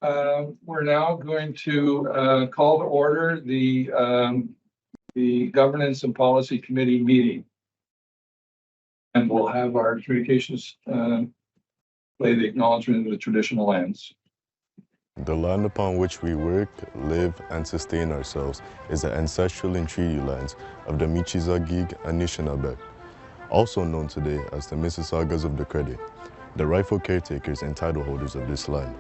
We're now going to call to order the Governance and Policy Committee meeting. And we'll have our communications play the acknowledgement of the traditional lands. The land upon which we work, live, and sustain ourselves is the ancestral and treaty lands of the Michizagig Anishinaabe, also known today as the Mississaugas of the Credit, the rightful caretakers and title holders of this land.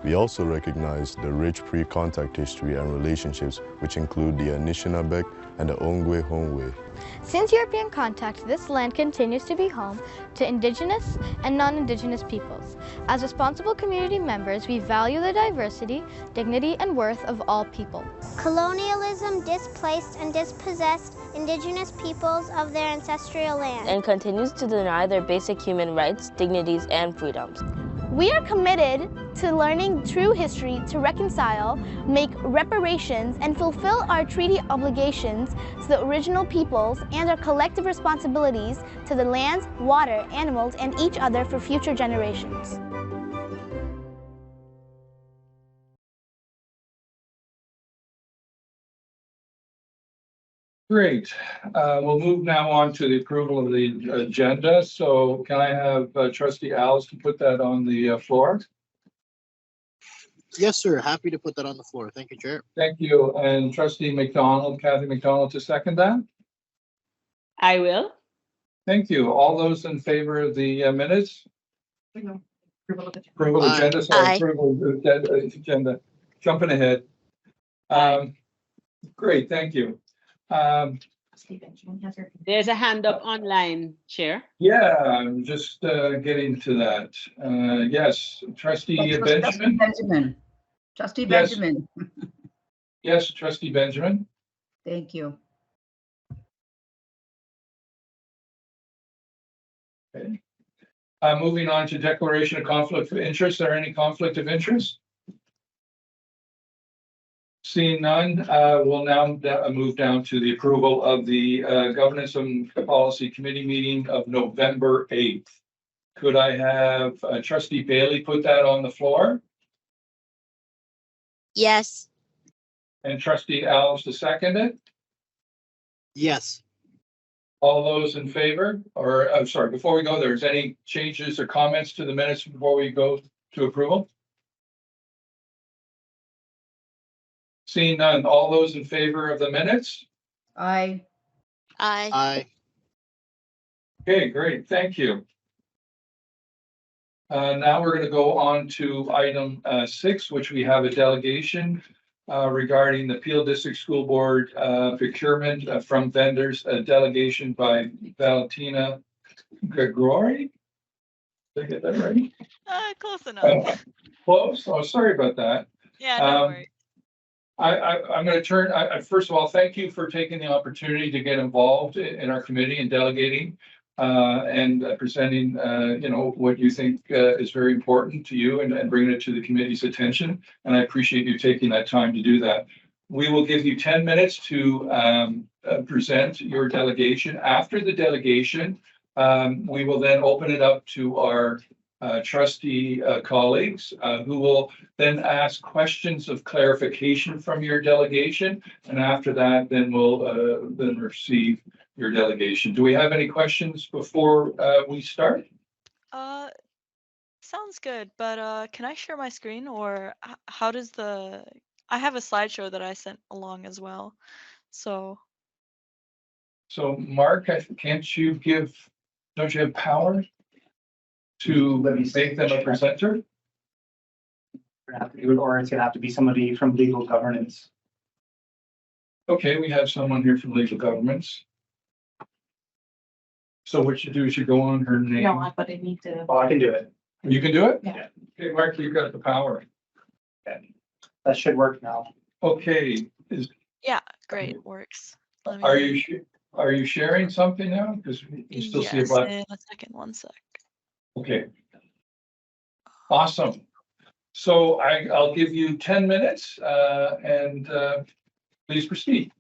We also recognize the rich pre-contact history and relationships which include the Anishinaabe and the Ongwe Hongwe. Since European contact, this land continues to be home to Indigenous and non-Indigenous peoples. As responsible community members, we value the diversity, dignity, and worth of all people. Colonialism displaced and dispossessed Indigenous peoples of their ancestral land and continues to deny their basic human rights, dignities, and freedoms. We are committed to learning true history to reconcile, make reparations, and fulfill our treaty obligations to the original peoples and our collective responsibilities to the lands, water, animals, and each other for future generations. Great. We'll move now on to the approval of the agenda. So can I have Trustee Alves to put that on the floor? Yes, sir. Happy to put that on the floor. Thank you, Chair. Thank you. And Trustee McDonald, Kathy McDonald, to second that? I will. Thank you. All those in favor of the minutes? Approval of agenda. Sorry, approval of agenda. Jumping ahead. Great. Thank you. There's a hand up online, Chair. Yeah, I'm just getting to that. Yes, Trustee Benjamin. Trustee Benjamin. Yes, Trustee Benjamin. Thank you. Okay. Moving on to declaration of conflict of interest. Are there any conflict of interest? Seeing none, we'll now move down to the approval of the Governance and Policy Committee meeting of November 8th. Could I have Trustee Bailey put that on the floor? Yes. And Trustee Alves to second it? Yes. All those in favor? Or I'm sorry, before we go, there's any changes or comments to the minutes before we go to approval? Seeing none, all those in favor of the minutes? Aye. Aye. Aye. Okay, great, thank you. Now we're going to go on to item 6, which we have a delegation regarding the Peel District School Board procurement from vendors, a delegation by Valentina Gregori. Did I get that right? Close enough. Close? Oh, sorry about that. Yeah, no worries. I'm going to turn, first of all, thank you for taking the opportunity to get involved in our committee and delegating and presenting, what you think is very important to you and bringing it to the committee's attention. And I appreciate you taking that time to do that. We will give you 10 minutes to present your delegation. After the delegation, we will then open it up to our trustee colleagues who will then ask questions of clarification from your delegation, and after that then we'll then receive your delegation. Do we have any questions before we start? Sounds good, but can I share my screen, or how does I have a slideshow that I sent along as well, so Mark, don't you have power to make them a presenter? We're gonna have to do it, or it's gonna have to be somebody from legal governance. Okay, we have someone here from legal governance. So what you do is you go on her name. no, but I need to. Oh, I can do it. You can do it? Yeah. Okay, Mark, you've got the power. Okay. That should work now. Okay, Yeah, great, works. are you sharing something now? Because you still see a button. In a second, one sec. Okay. Awesome. So I'll give you 10 minutes and please proceed.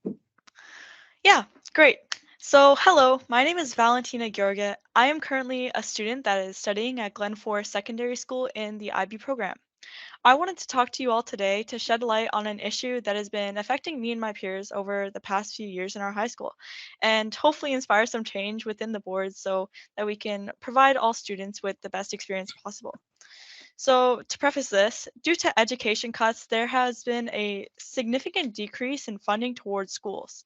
Yeah, great. So hello, my name is Valentina Georga. I am currently a student that is studying at Glen Forest Secondary School in the IB program. I wanted to talk to you all today to shed light on an issue that has been affecting me and my peers over the past few years in our high school, and hopefully inspire some change within the board so that we can provide all students with the best experience possible. So, to preface this, due to education cuts, there has been a significant decrease in funding towards schools.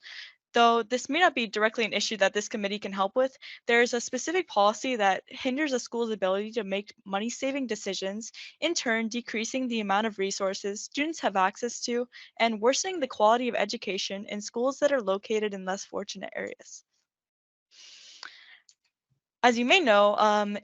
Though this may not be directly an issue that this committee can help with, there is a specific policy that hinders a school's ability to make money saving decisions, in turn, decreasing the amount of resources students have access to and worsening the quality of education in schools that are located in less fortunate areas. As you may know,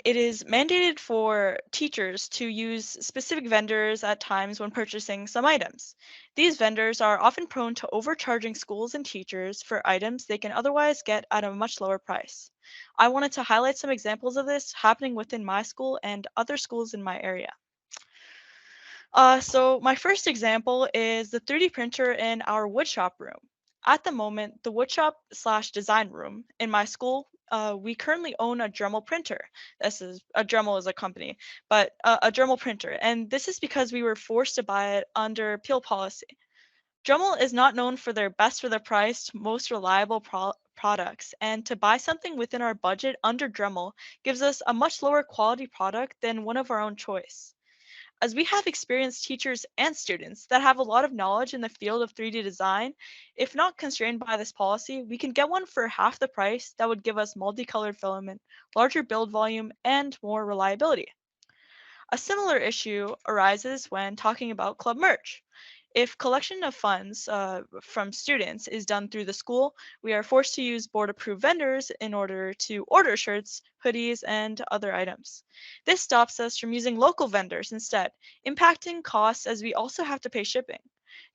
it is mandated for teachers to use specific vendors at times when purchasing some items. These vendors are often prone to overcharging schools and teachers for items they can otherwise get at a much lower price. I wanted to highlight some examples of this happening within my school and other schools in my area. So my first example is the 3D printer in our woodshop room. At the moment, the woodshop slash design room in my school, we currently own a Dremel printer. This is a Dremel is a company, but a Dremel printer, and this is because we were forced to buy it under Peel policy. Dremel is not known for their best for the price, most reliable products, and to buy something within our budget under Dremel gives us a much lower quality product than one of our own choice. As we have experienced teachers and students that have a lot of knowledge in the field of 3D design, if not constrained by this policy, we can get one for half the price that would give us multicolored filament, larger build volume, and more reliability. A similar issue arises when talking about club merch. If collection of funds from students is done through the school, we are forced to use board-approved vendors in order to order shirts, hoodies, and other items. This stops us from using local vendors instead, impacting costs as we also have to pay shipping.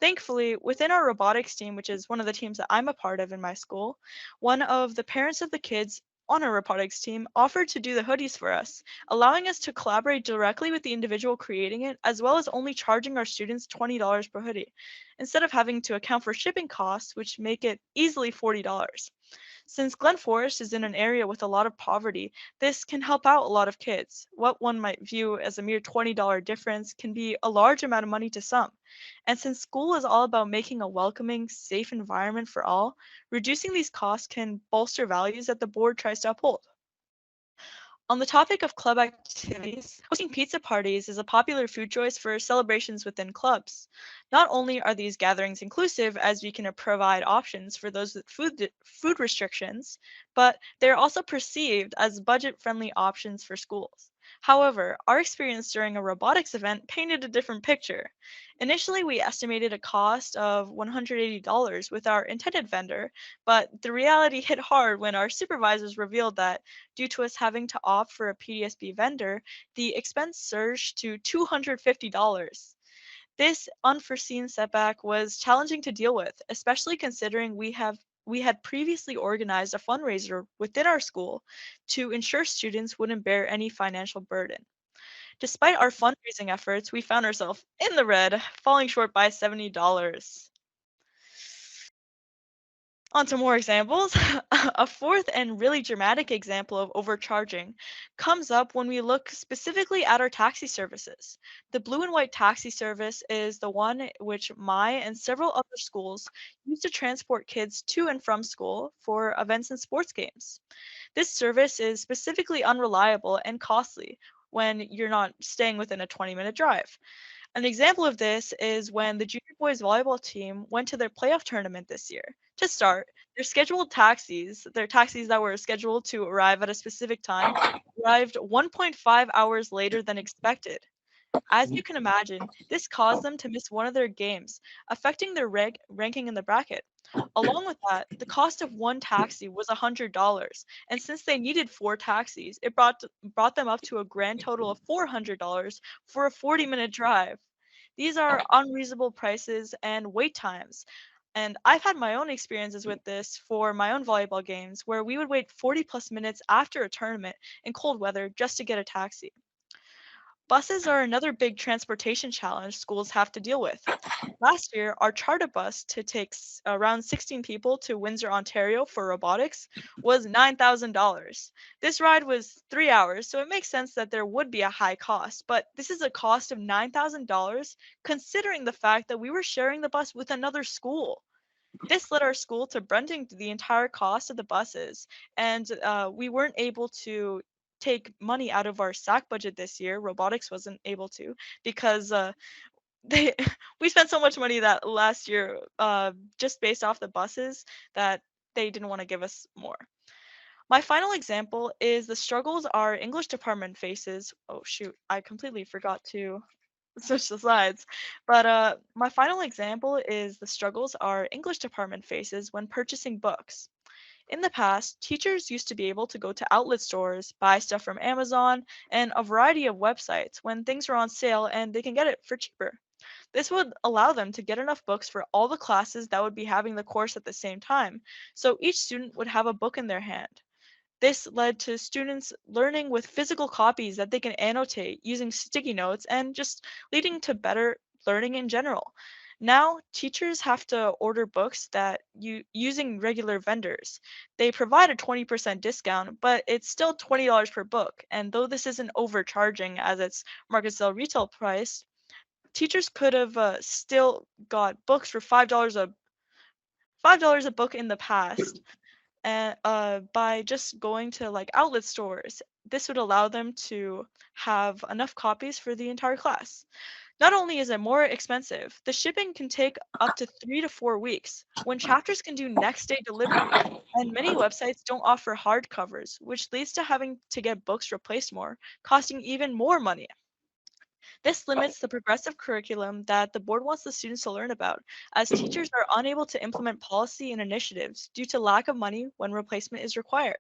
Thankfully, within our robotics team, which is one of the teams that I'm a part of in my school, one of the parents of the kids on our robotics team offered to do the hoodies for us, allowing us to collaborate directly with the individual creating it, as well as only charging our students $20 per hoodie, instead of having to account for shipping costs, which make it easily $40. Since Glen Forest is in an area with a lot of poverty, this can help out a lot of kids. What one might view as a mere $20 difference can be a large amount of money to some. And since school is all about making a welcoming, safe environment for all, reducing these costs can bolster values that the board tries to uphold. On the topic of club activities, hosting pizza parties is a popular food choice for celebrations within clubs. Not only are these gatherings inclusive, as we can provide options for those with food restrictions, but they're also perceived as budget-friendly options for schools. However, our experience during a robotics event painted a different picture. Initially, we estimated a cost of $180 with our intended vendor, but the reality hit hard when our supervisors revealed that due to us having to opt for a PDSB vendor, the expense surged to $250. This unforeseen setback was challenging to deal with, especially considering we had previously organized a fundraiser within our school to ensure students wouldn't bear any financial burden. Despite our fundraising efforts, we found ourselves in the red, falling short by $70. On to more examples. A fourth and really dramatic example of overcharging comes up when we look specifically at our taxi services. The blue and white taxi service is the one which my and several other schools use to transport kids to and from school for events and sports games. This service is specifically unreliable and costly when you're not staying within a 20-minute drive. An example of this is when the junior boys volleyball team went to their playoff tournament this year. To start, their taxis that were scheduled to arrive at a specific time, arrived 1.5 hours later than expected. As you can imagine, this caused them to miss one of their games, affecting their ranking in the bracket. Along with that, the cost of one taxi was $100, and since they needed 4 taxis, it brought them up to a grand total of $400 for a 40-minute drive. These are unreasonable prices and wait times. And I've had my own experiences with this for my own volleyball games where we would wait 40 plus minutes after a tournament in cold weather just to get a taxi. Buses are another big transportation challenge schools have to deal with. Last year, our charter bus to take around 16 people to Windsor, Ontario for robotics was $9,000. This ride was 3 hours, so it makes sense that there would be a high cost, but this is a cost of $9,000 considering the fact that we were sharing the bus with another school. This led our school to fronting the entire cost of the buses, and we weren't able to take money out of our SAC budget this year. Robotics wasn't able to because they we spent so much money that last year just based off the buses that they didn't want to give us more. My final example is the struggles our English department faces. Oh shoot, I completely forgot to switch the slides. But my final example is the struggles our English department faces when purchasing books. In the past, teachers used to be able to go to outlet stores, buy stuff from Amazon, and a variety of websites when things are on sale and they can get it for cheaper. This would allow them to get enough books for all the classes that would be having the course at the same time, so each student would have a book in their hand. This led to students learning with physical copies that they can annotate using sticky notes and just leading to better learning in general. Now, teachers have to order books that using regular vendors. They provide a 20% discount, but it's still $20 per book. And though this isn't overcharging as its market sale retail price, teachers could have still got books for $5 a book in the past and by just going to like outlet stores. This would allow them to have enough copies for the entire class. Not only is it more expensive, the shipping can take up to 3 to 4 weeks when chapters can do next day delivery, and many websites don't offer hardcovers, which leads to having to get books replaced more, costing even more money. This limits the progressive curriculum that the board wants the students to learn about, as teachers are unable to implement policy and initiatives due to lack of money when replacement is required.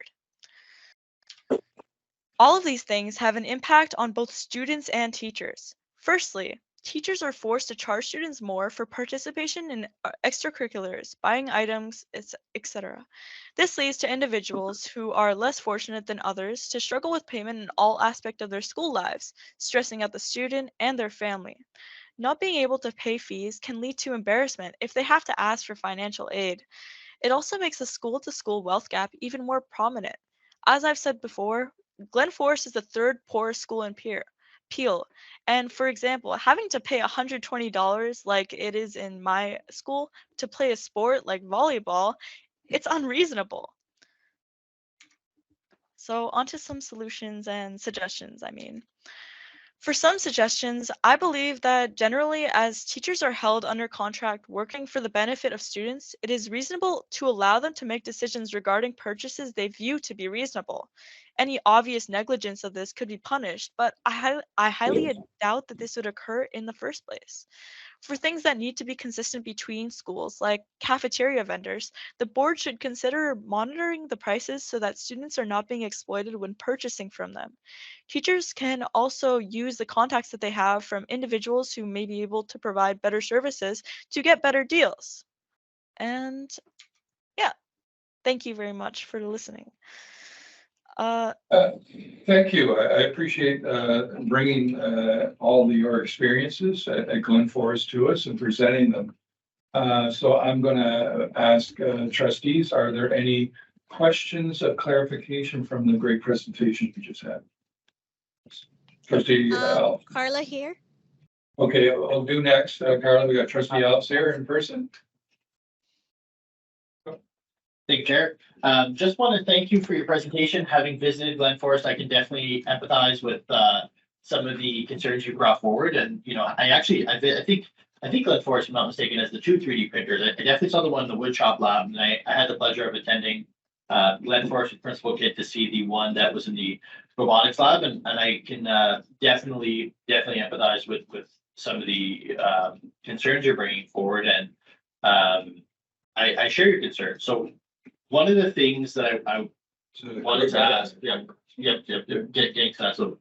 All of these things have an impact on both students and teachers. Firstly, teachers are forced to charge students more for participation in extracurriculars, buying items, etc. This leads to individuals who are less fortunate than others to struggle with payment in all aspects of their school lives, stressing out the student and their family. Not being able to pay fees can lead to embarrassment if they have to ask for financial aid. It also makes the school-to-school wealth gap even more prominent. As I've said before, Glen Forest is the third poorest school in Peel. And for example, having to pay $120 like it is in my school to play a sport like volleyball, it's unreasonable. So onto some solutions and suggestions, For some suggestions, I believe that generally, as teachers are held under contract working for the benefit of students, it is reasonable to allow them to make decisions regarding purchases they view to be reasonable. Any obvious negligence of this could be punished, but I highly doubt that this would occur in the first place. For things that need to be consistent between schools, like cafeteria vendors, the board should consider monitoring the prices so that students are not being exploited when purchasing from them. Teachers can also use the contacts that they have from individuals who may be able to provide better services to get better deals. And yeah, thank you very much for listening. Thank you. I appreciate bringing all of your experiences at Glen Forest to us and presenting them. So I'm going to ask trustees, are there any questions of clarification from the great presentation you just had? Trustee Carla here. Okay, I'll do next. Carla, we got Trustee Alves here in person. Thank you, Chair. Just want to thank you for your presentation. Having visited Glen Forest, I can definitely empathize with some of the concerns you brought forward. And I think Glen Forest, if I'm not mistaken, has the two 3D printers. I definitely saw the one in the woodshop lab, and I had the pleasure of attending Glen Forest with Principal Kit to see the one that was in the robotics lab, and I can definitely empathize with some of the concerns you're bringing forward, and I share your concerns. So one of the things that I wanted to ask, getting to that. So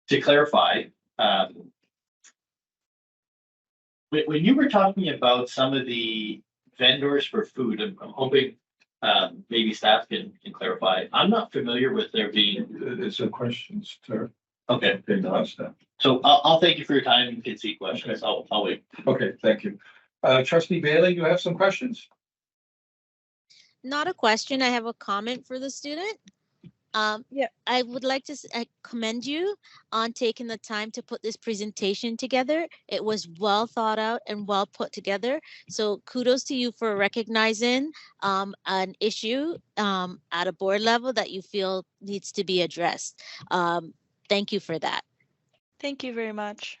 to clarify, when you were talking about some of the vendors for food, I'm hoping maybe staff can clarify. I'm not familiar with there being. It's a question, sir. Okay, Okay, no, that's that. so I'll thank you for your time. You can see questions. I'll wait. Okay, thank you. Trustee Bailey, you have some questions? Not a question. I have a comment for the student. Yeah. I would like to commend you on taking the time to put this presentation together. It was well thought out and well put together. So kudos to you for recognizing an issue at a board level that you feel needs to be addressed. Thank you for that. Thank you very much.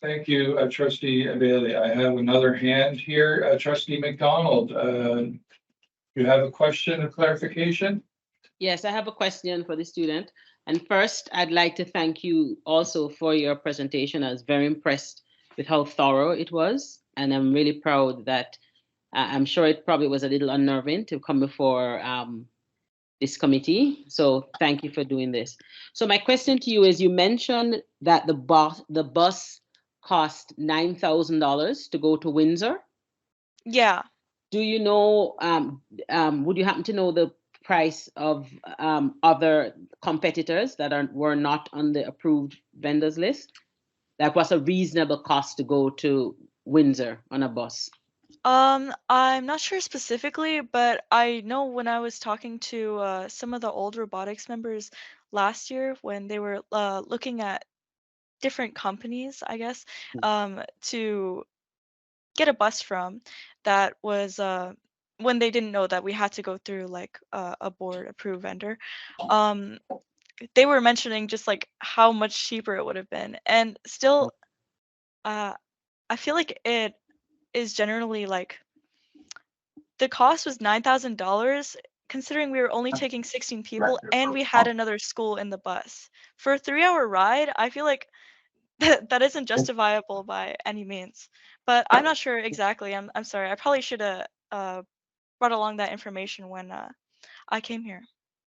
Thank you, Trustee Bailey. I have another hand here, Trustee McDonald. You have a question of clarification? Yes, I have a question for the student. And first, I'd like to thank you also for your presentation. I was very impressed with how thorough it was. And I'm really proud that I'm sure it probably was a little unnerving to come before this committee. So thank you for doing this. So my question to you is, you mentioned that the bus cost $9,000 to go to Windsor. Yeah. Do you know, would you happen to know the price of other competitors that were not on the approved vendors list? Like, what's a reasonable cost to go to Windsor on a bus? I'm not sure specifically, but I know when I was talking to some of the old robotics members last year when they were looking at different companies, I guess, to get a bus from, that was when they didn't know that we had to go through like a board approved vendor. They were mentioning just like how much cheaper it would have been, and still, I feel like it is generally like the cost was $9,000 considering we were only taking 16 people and we had another school in the bus. For a 3-hour ride, I feel like that isn't justifiable by any means. But I'm not sure exactly. I'm sorry. I probably should have brought along that information when I came here.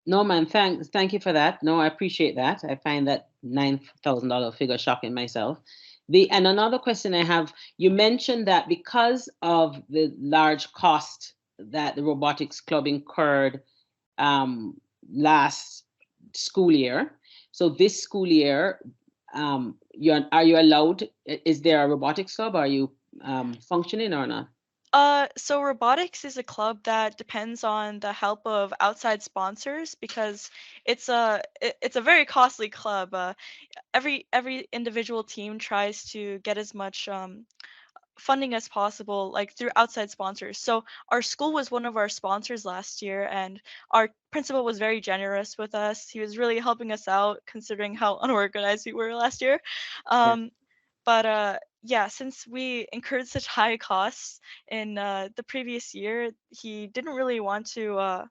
No, man, thank you for that. No, I appreciate that. I find that $9,000 figure shocking myself. And another question I have, you mentioned that because of the large cost that the robotics club incurred last school year, so this school year, are you allowed, is there a robotics club? Are you functioning or not? So robotics is a club that depends on the help of outside sponsors because it's a very costly club. Every individual team tries to get as much funding as possible, like through outside sponsors. So our school was one of our sponsors last year, and our principal was very generous with us. He was really helping us out considering how unorganized we were last year. But yeah, since we incurred such high costs in the previous year, he didn't really want to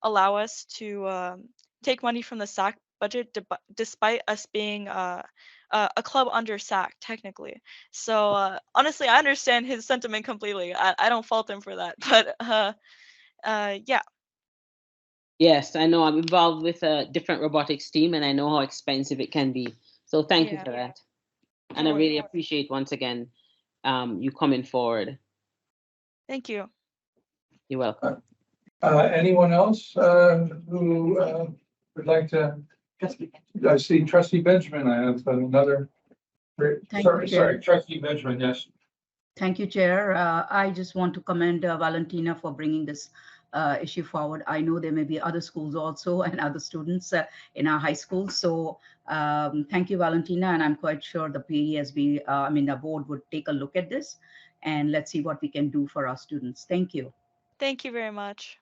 allow us to take money from the SAC budget, despite us being a club under SAC technically. So honestly, I understand his sentiment completely. I don't fault him for that. But yeah. Yes, I know. I'm involved with a different robotics team, and I know how expensive it can be. So thank you for that. And I really appreciate, once again, you coming forward. Thank you. You're welcome. Anyone else who would like to? I see Trustee Benjamin. I have another. Sorry, Trustee Benjamin, yes. Thank you, Chair. I just want to commend Valentina for bringing this issue forward. I know there may be other schools also and other students in our high school. So thank you, Valentina, and I'm quite sure the PESB, the board would take a look at this, and let's see what we can do for our students. Thank you. Thank you very much.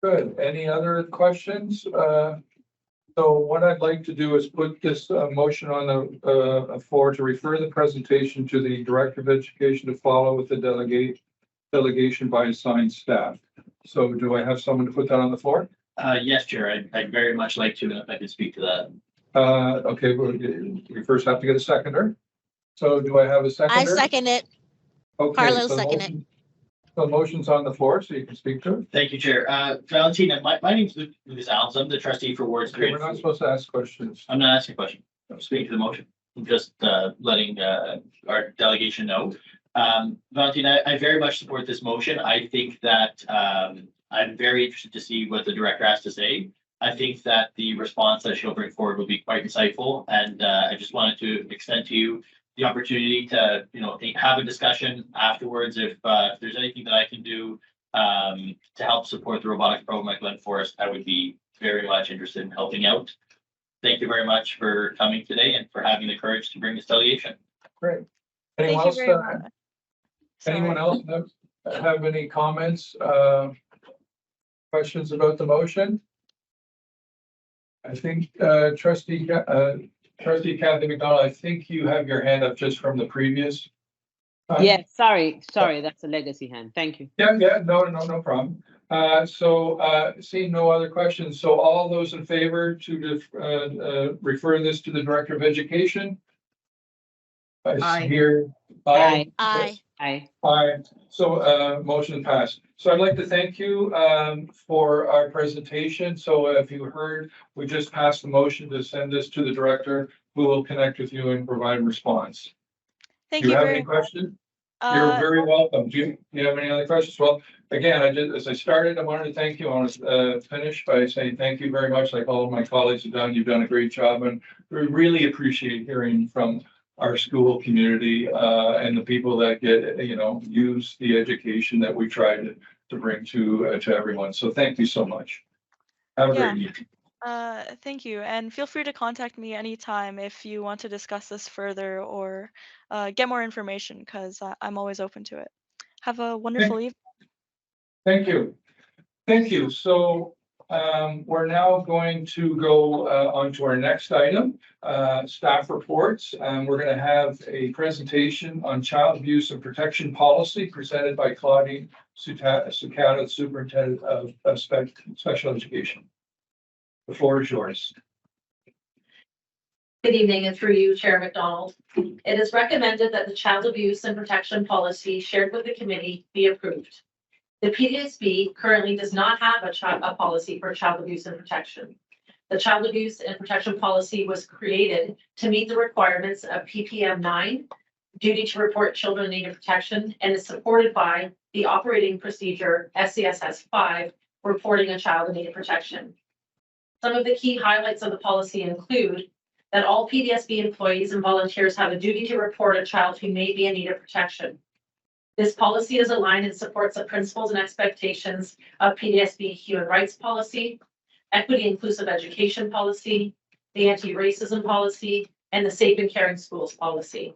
Good. Any other questions? So what I'd like to do is put this motion on the floor to refer the presentation to the Director of Education to follow with the delegation by assigned staff. So do I have someone to put that on the floor? Yes, Chair. I'd very much like to, if I could speak to that. Okay, we first have to get a seconder. So do I have a seconder? I second it. Okay, Carlo second it. So motion's on the floor, so you can speak to it. Thank you, Chair. Valentina, my name's Lucas Alves. I'm the trustee for Wards. Okay, we're not supposed to ask questions. I'm not asking a question. I'm speaking to the motion. I'm just letting our delegation know. Valentina, I very much support this motion. I think that I'm very interested to see what the director has to say. I think that the response that she'll bring forward will be quite insightful, and I just wanted to extend to you the opportunity to, have a discussion afterwards. If there's anything that I can do to help support the robotics program at Glen Forest, I would be very much interested in helping out. Thank you very much for coming today and for having the courage to bring this delegation. Great. Thank Anyone you else? very much. Anyone else have any comments, questions about the motion? I think Trustee Kathy McDonald, I think you have your hand up just from the previous. Yeah, sorry, that's a legacy hand. Thank you. Yeah, no problem. Seeing no other questions, so all those in favor to refer this to the Director of Education? I Aye. hear Aye. Aye. Aye. Aye. So motion passed. So I'd like to thank you for our presentation. So if you heard, we just passed the motion to send this to the director, who will connect with you and provide a response. Thank Do you you have very any questions? much. You're very welcome. Do you have any other questions? Well, again, as I started, I wanted to thank you. I want to finish by saying thank you very much. Like all of my colleagues have done, you've done a great job, and we really appreciate hearing from our school community and the people that get, use the education that we try to bring to everyone. So thank you so much. Have a great evening. Thank you, and feel free to contact me anytime if you want to discuss this further or get more information, because I'm always open to it. Have a wonderful evening. Thank you. Thank you. So we're now going to go on to our next item, staff reports. We're going to have a presentation on child abuse and protection policy presented by Claudine Sucata, Superintendent of Special Education. The floor is yours. Good evening, and through you, Chair McDonald. It is recommended that the child abuse and protection policy shared with the committee be approved. The PDSB currently does not have a policy for child abuse and protection. The child abuse and protection policy was created to meet the requirements of PPM 9, duty to report children in need of protection, and is supported by the operating procedure SCSS 5, reporting a child in need of protection. Some of the key highlights of the policy include that all PDSB employees and volunteers have a duty to report a child who may be in need of protection. This policy is aligned and supports the principles and expectations of PDSB human rights policy, equity inclusive education policy, the anti-racism policy, and the safe and caring schools policy.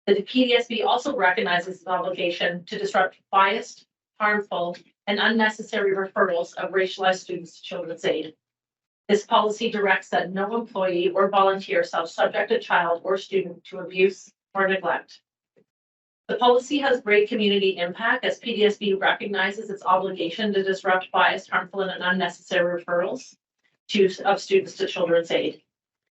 The PDSB also recognizes the obligation to disrupt biased, harmful, and unnecessary referrals of racialized students to Children's Aid. This policy directs that no employee or volunteer shall subject a child or student to abuse or neglect. The policy has great community impact as PDSB recognizes its obligation to disrupt biased, harmful, and unnecessary referrals of students to Children's Aid.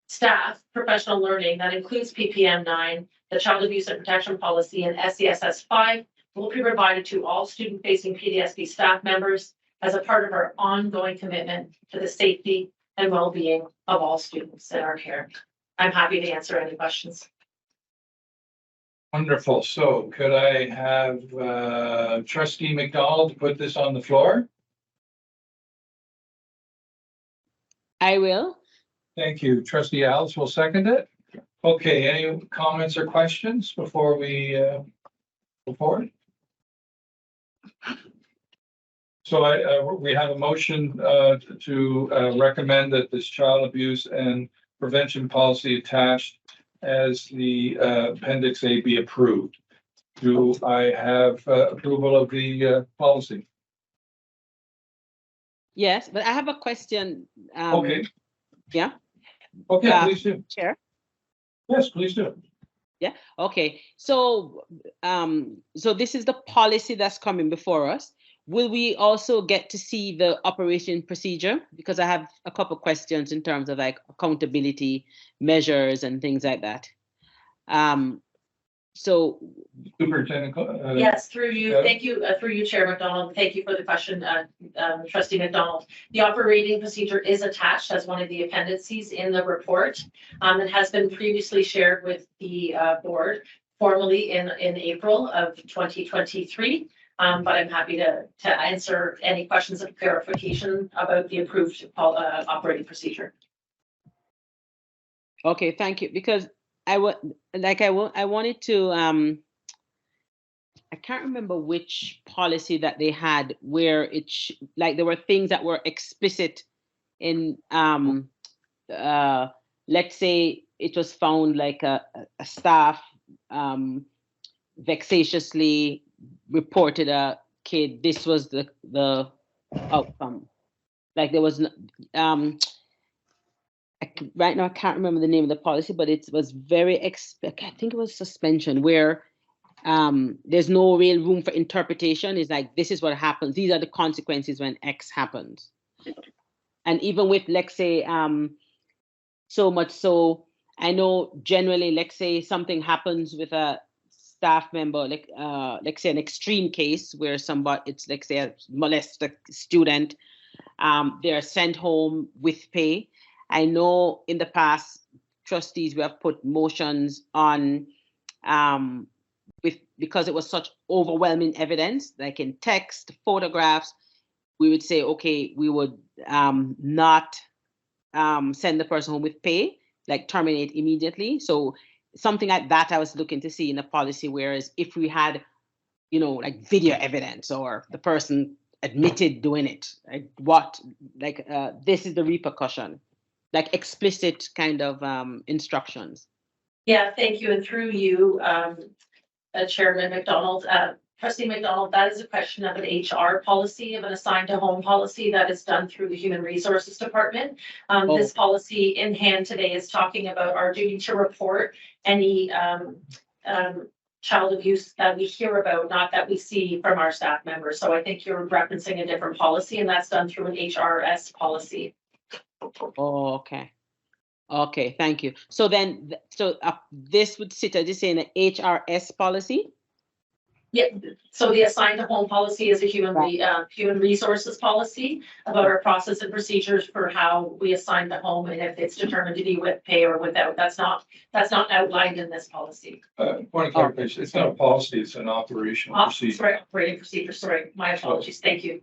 Staff, professional learning that includes PPM 9, the Child Abuse and Protection Policy, and SCSS 5 will be provided to all student-facing PDSB staff members as a part of our ongoing commitment to the safety and well-being of all students in our care. I'm happy to answer any questions. Wonderful. So could I have Trustee McDonald put this on the floor? I will. Thank you. Trustee Alice will second it. Okay, any comments or questions before we go forward? So we have a motion to recommend that this child abuse and prevention policy attached as the Appendix A be approved. Do I have approval of the policy? Yes, but I have a question. Okay. Yeah. Okay, please do. Chair. Yes, please do. Yeah. Okay. So, so this is the policy that's coming before us. Will we also get to see the operation procedure? Because I have a couple questions in terms of like accountability measures and things like that. So Superintendent. Yes, through you. Thank you. Through you, Chair McDonald. Thank you for the question, Trustee McDonald. The operating procedure is attached as one of the appendices in the report. It has been previously shared with the board formally in April of 2023. But I'm happy to answer any questions of clarification about the approved operating procedure. Okay, thank you. Because I wanted to I can't remember which policy that they had where like there were things that were explicit in let's say it was found like a staff vexatiously reported a kid. This was the outcome. Like there was right now I can't remember the name of the policy, but it was very I think it was suspension, where there's no real room for interpretation. It's like, this is what happens. These are the consequences when X happens. And even with, let's say, so much so, I know generally, let's say something happens with a staff member, like let's say an extreme case where somebody, it's let's say a molested student, they're sent home with pay. I know in the past, trustees, we have put motions on because it was such overwhelming evidence, like in text, photographs, we would say, okay, we would not send the person home with pay, like terminate immediately. So something like that I was looking to see in a policy, whereas if we had, like video evidence or the person admitted doing it, like this is the repercussion, like explicit kind of instructions. Yeah, thank you. And through you, Chairman McDonald, Trustee McDonald, that is a question of an HR policy, of an assigned to home policy that is done through the Human Resources Department. This policy in hand today is talking about our duty to report any child abuse that we hear about, not that we see from our staff members. So I think you're referencing a different policy, and that's done through an HRS policy. Oh, okay. Okay, thank you. So then, this would sit as you say in the HRS policy? Yeah, so the assigned to home policy is a human resources policy about our process and procedures for how we assign the home, and if it's determined to be with pay or without. That's not outlined in this policy. Point of clarification, it's not a policy, it's an operational procedure. Sorry, operating procedure, sorry, my apologies, thank you.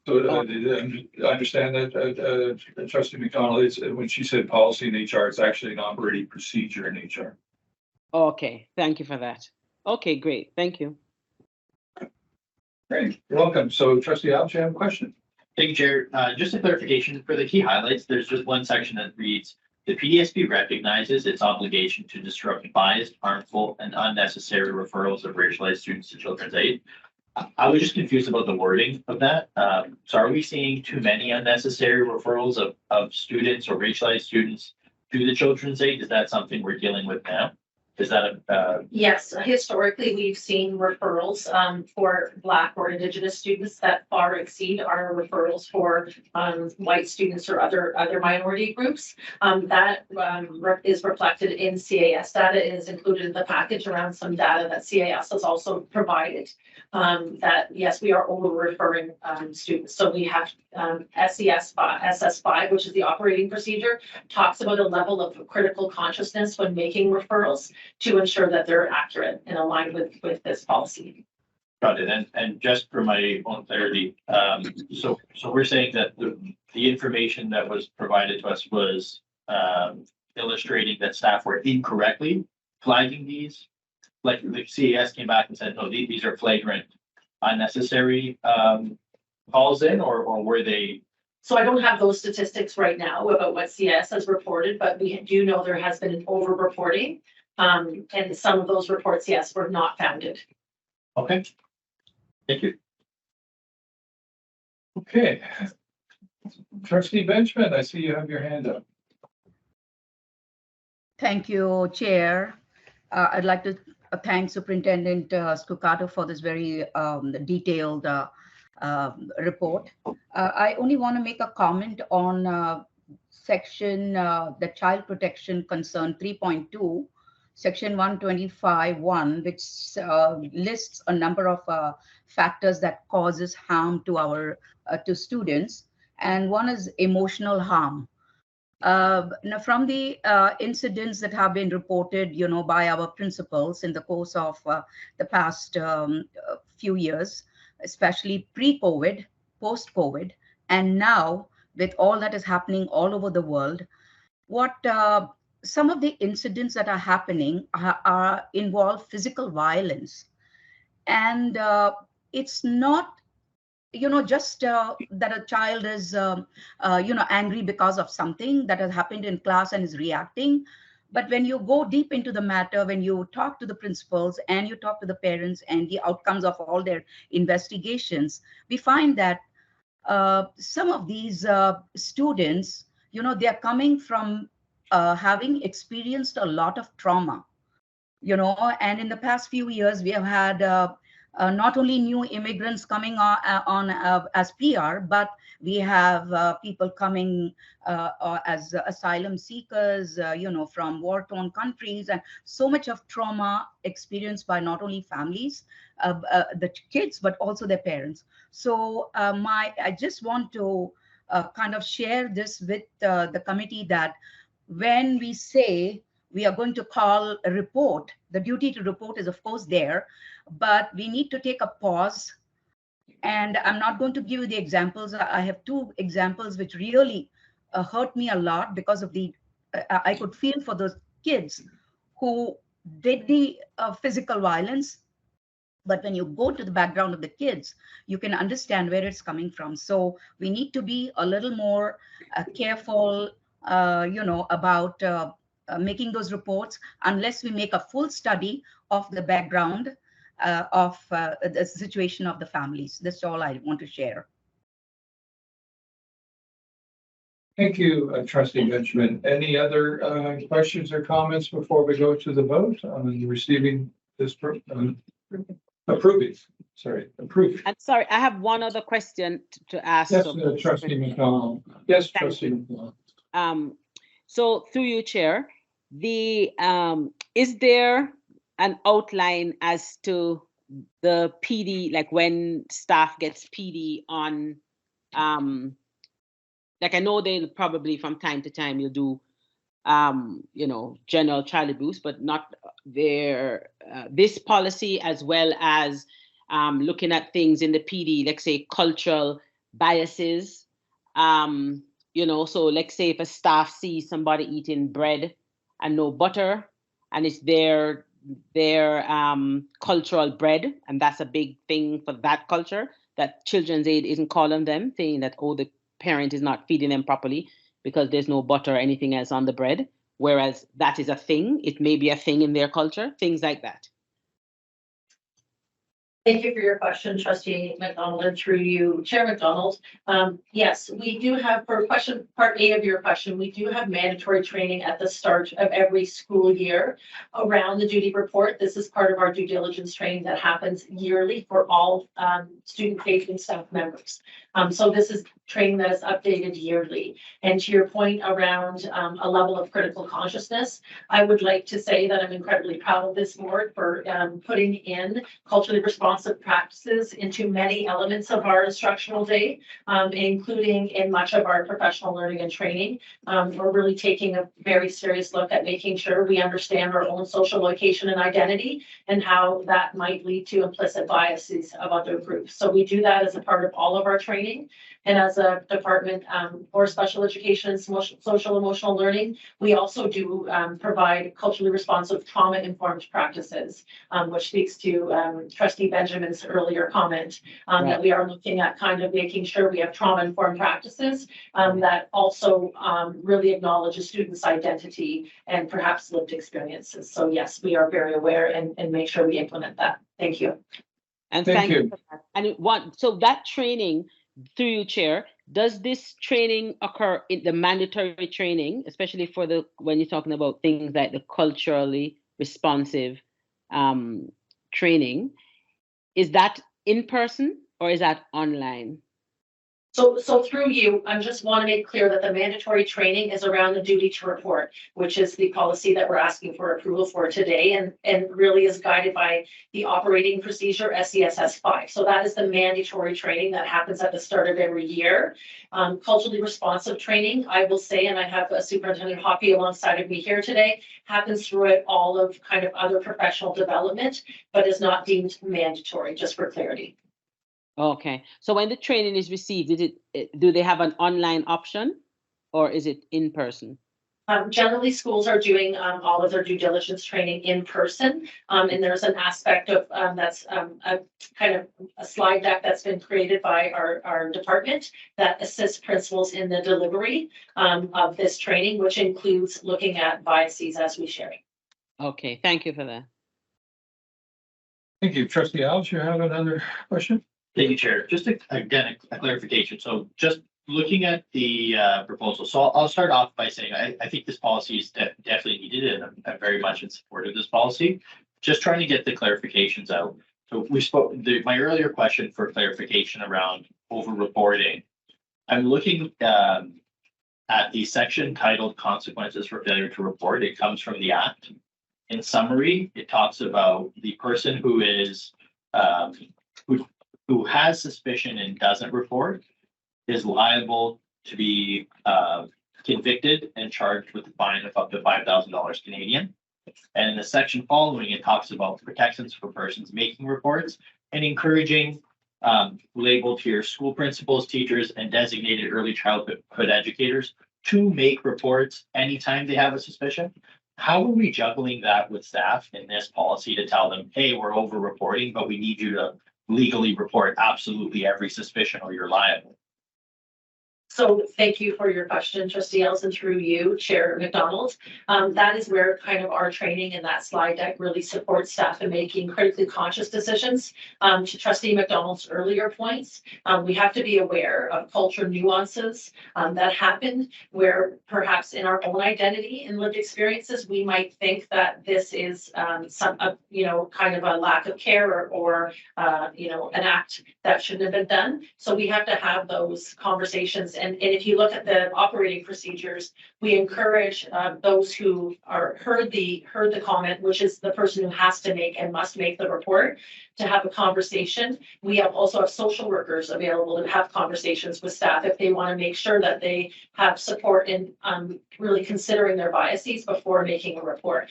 So I understand that Trustee McDonald, when she said policy in HR, it's actually an operating procedure in HR. Okay, thank you for that. Okay, great, thank you. Great, you're welcome. So Trustee Alves, you have a question? Thank you, Chair. Just a clarification for the key highlights. There's just one section that reads, the PDSP recognizes its obligation to disrupt biased, harmful, and unnecessary referrals of racialized students to Children's Aid. I was just confused about the wording of that. So are we seeing too many unnecessary referrals of students or racialized students to the Children's Aid? Is that something we're dealing with now? Is that Yes, historically, we've seen referrals for Black or Indigenous students that far exceed our referrals for white students or other minority groups. That is reflected in CAS data. It is included in the package around some data that CAS has also provided. That yes, we are over referring students. So we have SS5, which is the operating procedure, talks about a level of critical consciousness when making referrals to ensure that they're accurate and aligned with this policy. Got it. And just for my own clarity, so we're saying that the information that was provided to us was illustrating that staff were incorrectly flagging these. Like the CAS came back and said, no, these are flagrant, unnecessary calls in, or were they? So I don't have those statistics right now about what CAS has reported, but we do know there has been an over-reporting. And some of those reports, yes, were not founded. Okay. Thank you. Okay. Trustee Benjamin, I see you have your hand up. Thank you, Chair. I'd like to thank Superintendent Scucato for this very detailed report. I only want to make a comment on section, the Child Protection Concern 3.2, section 125.1, which lists a number of factors that causes harm to our to students, and one is emotional harm. Now from the incidents that have been reported, by our principals in the course of the past few years, especially pre-COVID, post-COVID, and now with all that is happening all over the world, what some of the incidents that are happening involve physical violence. And it's not, just that a child is, angry because of something that has happened in class and is reacting. But when you go deep into the matter, when you talk to the principals and you talk to the parents and the outcomes of all their investigations, we find that some of these students, they are coming from having experienced a lot of trauma, and in the past few years, we have had not only new immigrants coming on as PR, but we have people coming as asylum seekers, from war-torn countries, and so much of trauma experienced by not only families, the kids, but also their parents. So I just want to kind of share this with the committee that when we say we are going to call a report, the duty to report is of course there, but we need to take a pause. And I'm not going to give you the examples. I have two examples which really hurt me a lot because of I could feel for those kids who did the physical violence. But when you go to the background of the kids, you can understand where it's coming from. So we need to be a little more careful, about making those reports unless we make a full study of the background of the situation of the families. That's all I want to share. Thank you, Trustee Benjamin. Any other questions or comments before we go to the vote on receiving this, approving? I'm sorry, I have one other question to ask. Yes, Trustee McDonald. Yes, Trustee McDonald. So through you, Chair, is there an outline as to the PD, like when staff gets PD on, like I know they'll probably from time to time you'll do, general child abuse, but not this policy as well as looking at things in the PD, let's say cultural biases, so let's say if a staff sees somebody eating bread and no butter, and it's their cultural bread, and that's a big thing for that culture, that Children's Aid isn't calling them, saying that, oh, the parent is not feeding them properly because there's no butter or anything else on the bread, whereas that is a thing. It may be a thing in their culture, things like that. Thank you for your question, Trustee McDonald, and through you, Chair McDonald. Yes, we do have, for question part A of your question, we do have mandatory training at the start of every school year around the duty report. This is part of our due diligence training that happens yearly for all student-facing staff members. So this is training that is updated yearly. And to your point around a level of critical consciousness, I would like to say that I'm incredibly proud of this board for putting in culturally responsive practices into many elements of our instructional day, including in much of our professional learning and training. We're really taking a very serious look at making sure we understand our own social location and identity and how that might lead to implicit biases of other groups. So we do that as a part of all of our training. And as a department for special education and social emotional learning, we also do provide culturally responsive trauma-informed practices, which speaks to Trustee Benjamin's earlier comment that we are looking at kind of making sure we have trauma-informed practices that also really acknowledge a student's identity and perhaps lived experiences. So yes, we are very aware and make sure we implement that. Thank you. And thank you for that. And so that training, through you, Chair, does this training occur in the mandatory training, especially for when you're talking about things like the culturally responsive training? Is that in person or is that online? So through you, I just want to make clear that the mandatory training is around the duty to report, which is the policy that we're asking for approval for today and really is guided by the operating procedure SESS 5. So that is the mandatory training that happens at the start of every year. Culturally responsive training, I will say, and I have Superintendent Hoppy alongside of me here today, happens through all of kind of other professional development, but is not deemed mandatory, just for clarity. Okay, so when the training is received, do they have an online option or is it in person? Generally, schools are doing all of their due diligence training in person. And there's an aspect of that's a kind of a slide deck that's been created by our department that assists principals in the delivery of this training, which includes looking at biases as we share. Okay, thank you for that. Thank you. Trustee Alves, you have another question? Thank you, Chair. Just again, a clarification. So just looking at the proposal. So I'll start off by saying I think this policy is definitely needed, and I'm very much in support of this policy. Just trying to get the clarifications out. So we spoke, my earlier question for clarification around over-reporting. I'm looking at the section titled Consequences for Failure to Report. It comes from the Act. In summary, it talks about the person who is who has suspicion and doesn't report is liable to be convicted and charged with a fine of up to $5,000 Canadian. And in the section following, it talks about protections for persons making reports and encouraging labeled here school principals, teachers, and designated early childhood educators to make reports anytime they have a suspicion. How are we juggling that with staff in this policy to tell them, hey, we're over reporting, but we need you to legally report absolutely every suspicion or you're liable? So thank you for your question, Trustee Elson, through you, Chair McDonald. That is where kind of our training in that slide deck really supports staff in making critically conscious decisions. To Trustee McDonald's earlier points, we have to be aware of culture nuances that happen where perhaps in our own identity and lived experiences, we might think that this is kind of a lack of care or an act that shouldn't have been done. So we have to have those conversations. And if you look at the operating procedures, we encourage those who heard the comment, which is the person who has to make and must make the report, to have a conversation. We also have social workers available to have conversations with staff if they want to make sure that they have support in really considering their biases before making a report.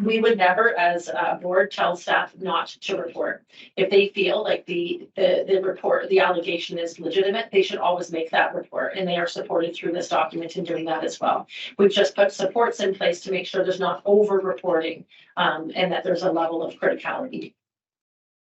We would never, as a board, tell staff not to report. If they feel like the report, the allegation is legitimate, they should always make that report, and they are supported through this document in doing that as well. We've just put supports in place to make sure there's not over-reporting and that there's a level of criticality.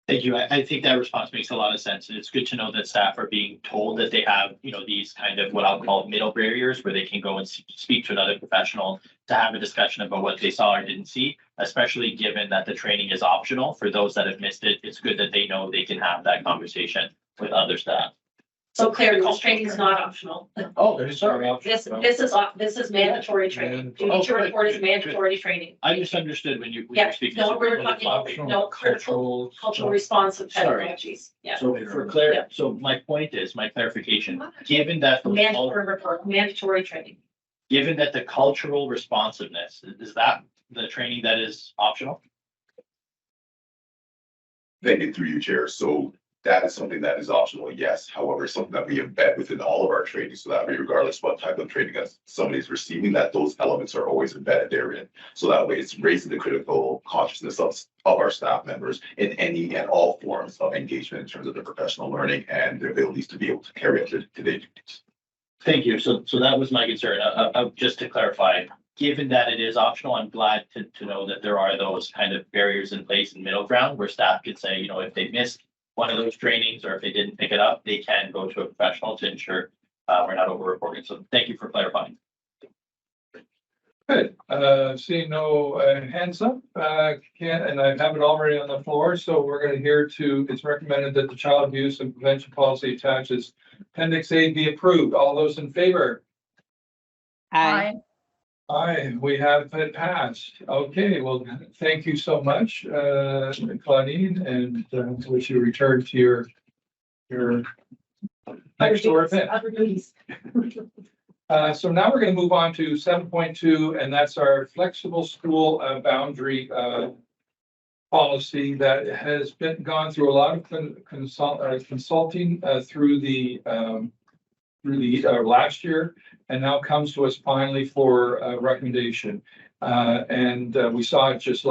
Thank you. I think that response makes a lot of sense. And it's good to know that staff are being told that they have, these kind of what I'll call middle barriers where they can go and speak to another professional to have a discussion about what they saw or didn't see, especially given that the training is optional. For those that have missed it, it's good that they know they can have that conversation with other staff. So clearly, this training is not optional. Oh, sorry. This is mandatory training. Duty to report is mandatory training. I misunderstood when you were speaking. No, we're talking critical cultural responsive pedagogies. Yeah. So so my point is, my clarification, given that mandatory training. Given that the cultural responsiveness, is that the training that is optional? Thank you, through you, Chair. So that is something that is optional, yes. However, something that we embed within all of our training, so that way, regardless what type of training that somebody's receiving, that those elements are always embedded therein. So that way, it's raising the critical consciousness of our staff members in any and all forms of engagement in terms of their professional learning and their abilities to be able to carry out their duties. Thank you. So that was my concern. Just to clarify, given that it is optional, I'm glad to know that there are those kind of barriers in place in middle ground where staff can say, if they missed one of those trainings or if they didn't pick it up, they can go to a professional to ensure we're not over reporting. So thank you for clarifying. Good. Seeing no hands up, and I have it already on the floor, so we're going to hear it's recommended that the child abuse and prevention policy attaches Appendix A be approved. All those in favor? Aye. Aye, we have it passed. Okay, well, thank you so much, Claudine, and wish you return to your next door event. Other duties. So now we're going to move on to 7.2, and that's our flexible school boundary policy that has been gone through a lot of consulting through the last year, and now comes to us finally for recommendation. And we saw it just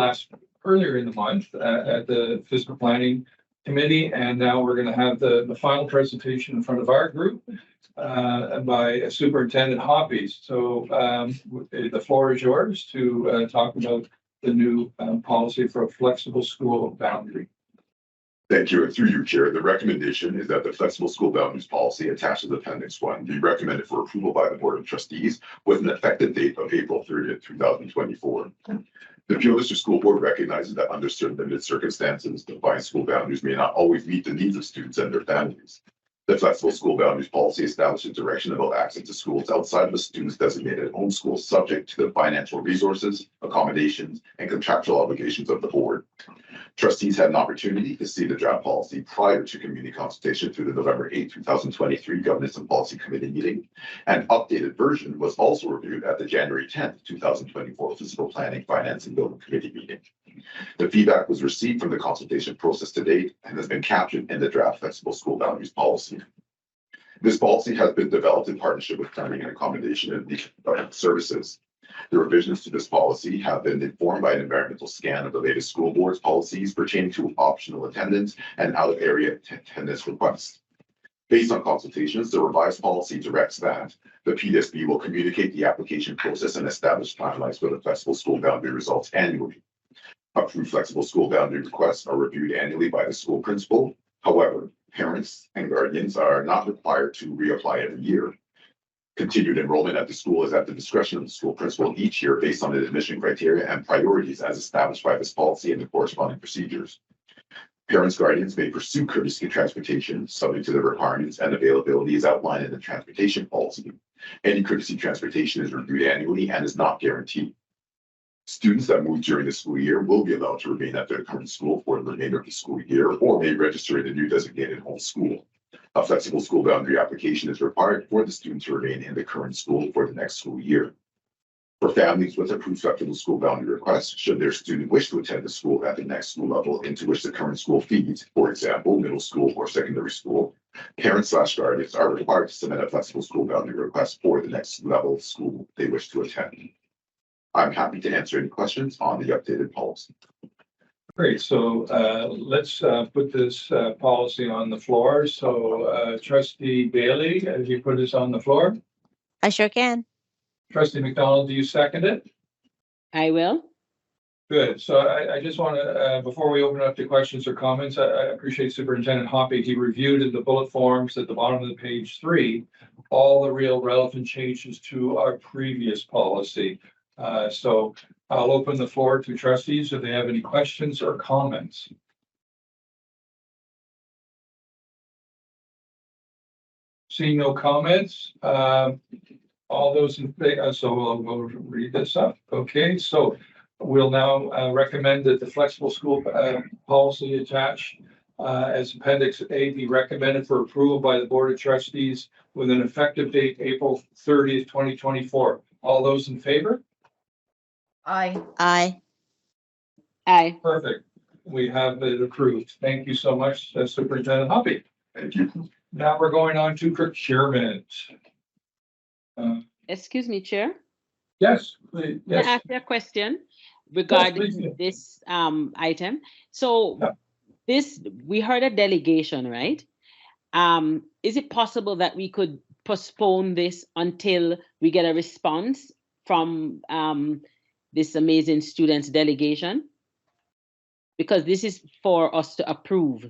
earlier in the month at the fiscal planning committee, and now we're going to have the final presentation in front of our group by Superintendent Hoppy. So the floor is yours to talk about the new policy for a flexible school boundary. Thank you. And through you, Chair, the recommendation is that the flexible school boundaries policy attached to Appendix 1 be recommended for approval by the Board of Trustees with an effective date of April 30th, 2024. The Peel District School Board recognizes that under certain limited circumstances, defined school boundaries may not always meet the needs of students and their families. The flexible school boundaries policy establishes direction about access to schools outside of the student's designated home school, subject to the financial resources, accommodations, and contractual obligations of the board. Trustees had an opportunity to see the draft policy prior to community consultation through the November 8, 2023 Governance and Policy Committee meeting. An updated version was also reviewed at the January 10th, 2024 Fiscal Planning, Finance, and Building Committee meeting. The feedback was received from the consultation process to date and has been captured in the draft flexible school boundaries policy. This policy has been developed in partnership with Planning and Accommodation and Services. The revisions to this policy have been informed by an environmental scan of the latest school board's policies pertaining to optional attendance and out-of-area attendance requests. Based on consultations, the revised policy directs that the PDSB will communicate the application process and establish timelines for the flexible school boundary results annually. Approved flexible school boundary requests are reviewed annually by the school principal. However, parents and guardians are not required to reapply every year. Continued enrollment at the school is at the discretion of the school principal each year based on the admission criteria and priorities as established by this policy and the corresponding procedures. Parents, guardians may pursue courtesy transportation subject to the requirements and availability as outlined in the transportation policy. Any courtesy transportation is reviewed annually and is not guaranteed. Students that move during the school year will be allowed to remain at their current school for the remainder of the school year or may register in a new designated home school. A flexible school boundary application is required for the student to remain in the current school for the next school year. For families with approved flexible school boundary requests, should their student wish to attend the school at the next school level into which the current school feeds, for example, middle school or secondary school, parents/guardians are required to submit a flexible school boundary request for the next level of school they wish to attend. I'm happy to answer any questions on the updated policy. Great, so let's put this policy on the floor. So Trustee Bailey, have you put this on the floor? I sure can. Trustee McDonald, do you second it? I will. Good. So I just want to, before we open up to questions or comments, I appreciate Superintendent Hoppy. He reviewed in the bullet forms at the bottom of the page 3, all the real relevant changes to our previous policy. So I'll open the floor to trustees if they have any questions or comments. Seeing no comments, all those in favor, so we'll read this up. Okay, so we'll now recommend that the flexible school policy attached as Appendix A be recommended for approval by the Board of Trustees with an effective date April 30th, 2024. All those in favor? Aye. Aye. Aye. Perfect. We have it approved. Thank you so much, Superintendent Hoppy. Thank you. Now we're going on to procurement. Excuse me, Chair. Yes, please. Can I Yes. ask you a question regarding please. this item? So this, we heard a delegation, right? Is it possible that we could postpone this until we get a response from this amazing students delegation? Because this is for us to approve.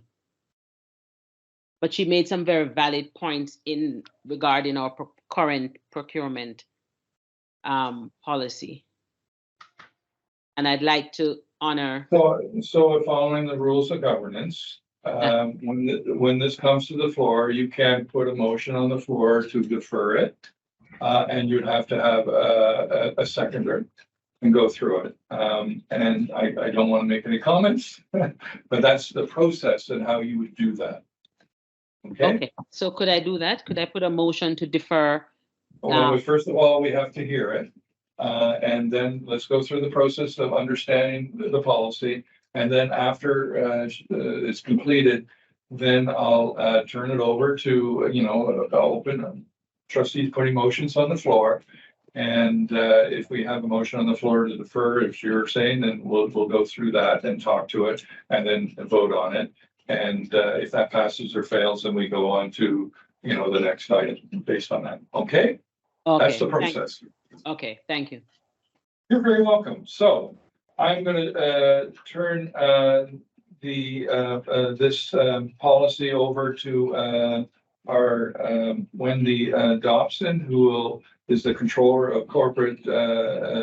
But she made some very valid points in regarding our current procurement policy. And I'd like to honor. So following the rules of governance, when this comes to the floor, you can put a motion on the floor to defer it. And you'd have to have a seconder and go through it. And I don't want to make any comments, but that's the process and how you would do that. Okay. So could I do that? Could I put a motion to defer? Well, first of all, we have to hear it. And then let's go through the process of understanding the policy. And then after it's completed, then I'll turn it over to, open trustees putting motions on the floor. And if we have a motion on the floor to defer, if you're saying, then we'll go through that and talk to it and then vote on it. And if that passes or fails, then we go on to, the next item based on that. Okay? That's the process. Okay, thank you. You're very welcome. So I'm going to turn this policy over to our Wendy Dobson, who is the controller of corporate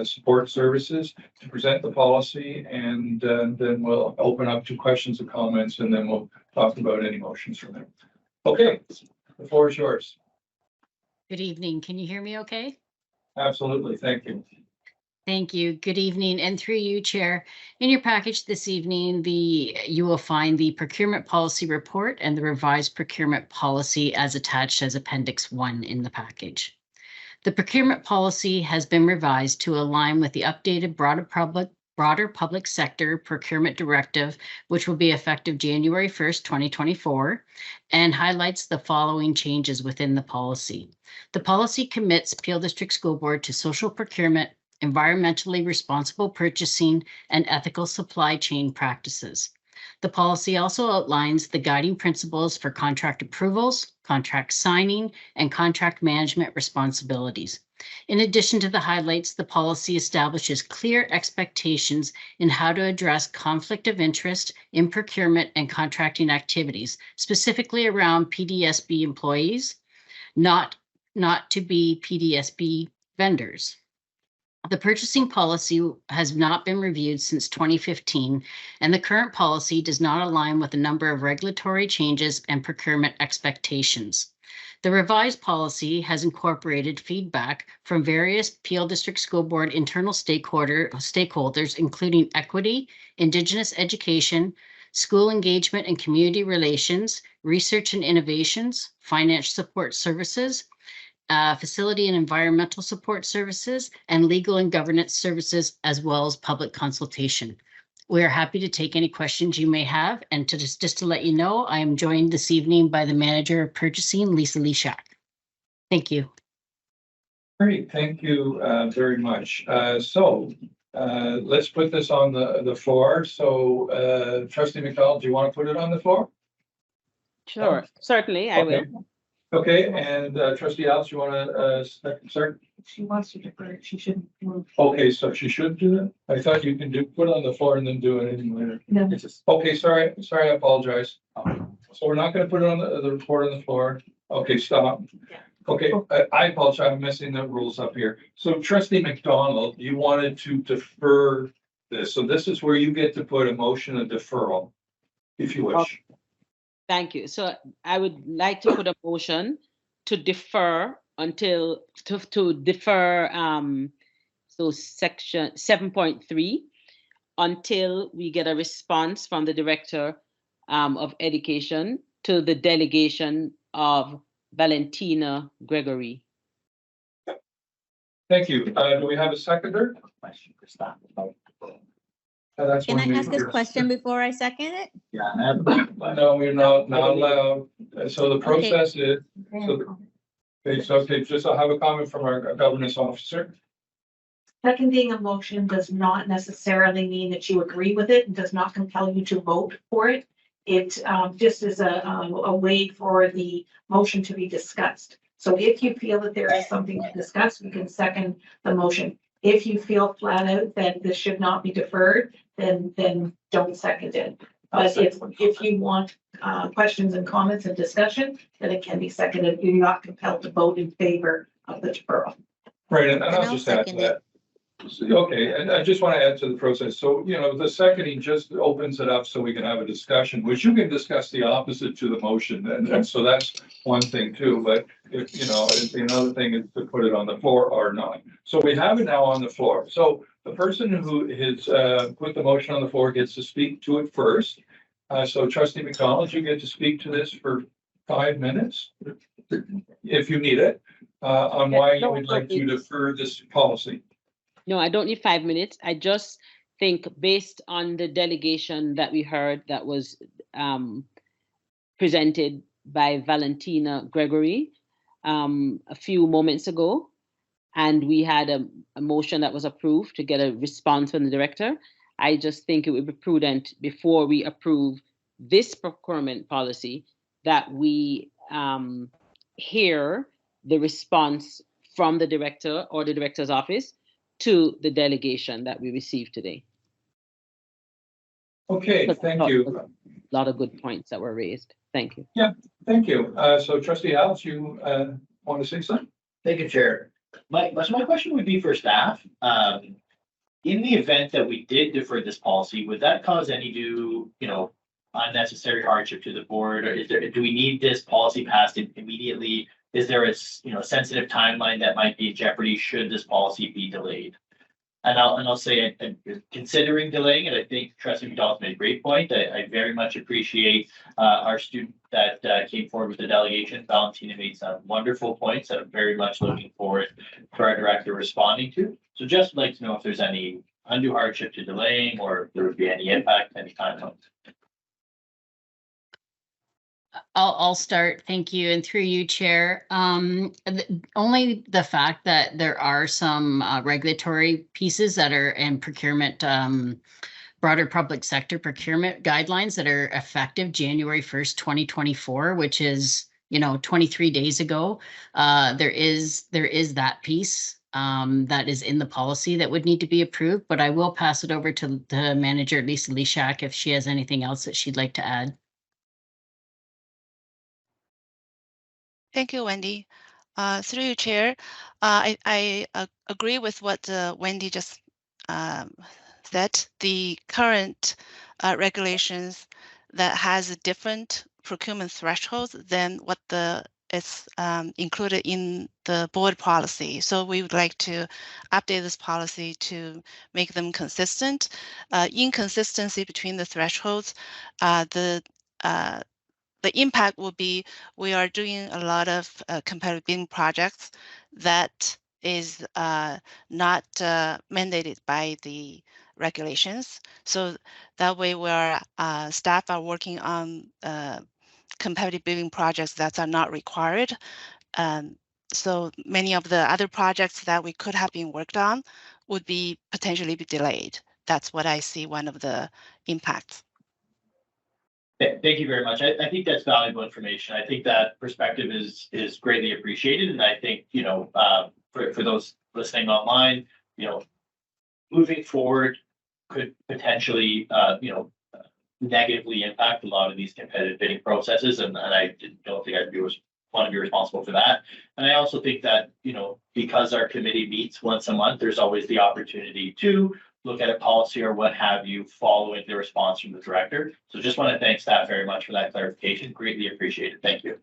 support services, to present the policy, and then we'll open up to questions and comments, and then we'll talk about any motions from there. Okay, the floor is yours. Good evening. Can you hear me okay? Absolutely. Thank you. Thank you. Good evening. And through you, Chair, in your package this evening, you will find the procurement policy report and the revised procurement policy as attached as Appendix 1 in the package. The procurement policy has been revised to align with the updated broader public sector procurement directive, which will be effective January 1st, 2024, and highlights the following changes within the policy. The policy commits Peel District School Board to social procurement, environmentally responsible purchasing, and ethical supply chain practices. The policy also outlines the guiding principles for contract approvals, contract signing, and contract management responsibilities. In addition to the highlights, the policy establishes clear expectations in how to address conflict of interest in procurement and contracting activities, specifically around PDSB employees, not to be PDSB vendors. The purchasing policy has not been reviewed since 2015, and the current policy does not align with a number of regulatory changes and procurement expectations. The revised policy has incorporated feedback from various Peel District School Board internal stakeholders, including equity, Indigenous education, school engagement and community relations, research and innovations, financial support services, facility and environmental support services, and legal and governance services, as well as public consultation. We are happy to take any questions you may have. And just to let you know, I am joined this evening by the Manager of Purchasing, Lisa Leshak. Thank you. Great, thank you very much. So let's put this on the floor. So Trustee McDonald, do you want to put it on the floor? Sure, certainly, I will. Okay, and Trustee Alice, you want to start? She wants to defer it. She shouldn't move. Okay, so she should do that? I thought you can put it on the floor and then do anything later. No. Okay, sorry, I apologize. So we're not going to put it on the report on the floor. Okay, stop. Okay, I apologize, I'm messing the rules up here. So Trustee McDonald, you wanted to defer this. So this is where you get to put a motion of deferral, if you wish. Thank you. So I would like to put a motion to defer until so section 7.3 until we get a response from the Director of Education to the delegation of Valentina Gregory. Thank you. Do we have a seconder? Can I ask this question before I second it? Yeah. No, we're not allowed. So the process is, just I'll have a comment from our governance officer. Seconding a motion does not necessarily mean that you agree with it and does not compel you to vote for it. It just is a way for the motion to be discussed. So if you feel that there is something to discuss, we can second the motion. If you feel flat out that this should not be deferred, then don't second it. But if you want questions and comments and discussion, then it can be seconded. You're not compelled to vote in favor of the deferral. Right, and I'll just add to that. Okay, and I just want to add to the process. So, the seconding just opens it up so we can have a discussion, which you can discuss the opposite to the motion. And so that's one thing too, but another thing is to put it on the floor or not. So we have it now on the floor. So the person who has put the motion on the floor gets to speak to it first. So Trustee McDonald, you get to speak to this for 5 minutes, if you need it, on why you would like to defer this policy. No, I don't need 5 minutes. I just think based on the delegation that we heard that was presented by Valentina Gregory a few moments ago, and we had a motion that was approved to get a response from the Director. I just think it would be prudent before we approve this procurement policy that we hear the response from the director or the director's office to the delegation that we received today. Okay, thank you. A lot of good points that were raised. Thank you. Yeah, thank you. So Trustee Alves, you want to say something? Thank you, Chair. My question would be for staff. In the event that we did defer this policy, would that cause any unnecessary hardship to the board? Or do we need this policy passed immediately? Is there a sensitive timeline that might be in jeopardy should this policy be delayed? And I'll say, considering delaying it, I think Trustee McDonald made a great point. I very much appreciate our student that came forward with the delegation. Valentina made some wonderful points that I'm very much looking forward for our director responding to. So just like to know if there's any undue hardship to delaying or if there would be any impact, any timelines. I'll start. Thank you. And through you, Chair. Only the fact that there are some regulatory pieces that are in procurement, broader public sector procurement guidelines that are effective January 1st, 2024, which is, 23 days ago. There is that piece that is in the policy that would need to be approved, but I will pass it over to the manager, Lisa Lishak, if she has anything else that she'd like to add. Thank you, Wendy. Through you, Chair, I agree with what Wendy just said. The current regulations that has a different procurement thresholds than what is included in the board policy. So we would like to update this policy to make them consistent. Inconsistency between the thresholds, the impact will be we are doing a lot of competitive bidding projects that is not mandated by the regulations. So that way where staff are working on competitive bidding projects that are not required. So many of the other projects that we could have been worked on would be potentially be delayed. That's what I see one of the impacts. Thank you very much. I think that's valuable information. I think that perspective is greatly appreciated. And I think, for those listening online, moving forward could potentially, negatively impact a lot of these competitive bidding processes. And I don't think I'd want to be responsible for that. And I also think that, because our committee meets once a month, there's always the opportunity to look at a policy or what have you following the response from the director. So just want to thank staff very much for that clarification. Greatly appreciated. Thank you.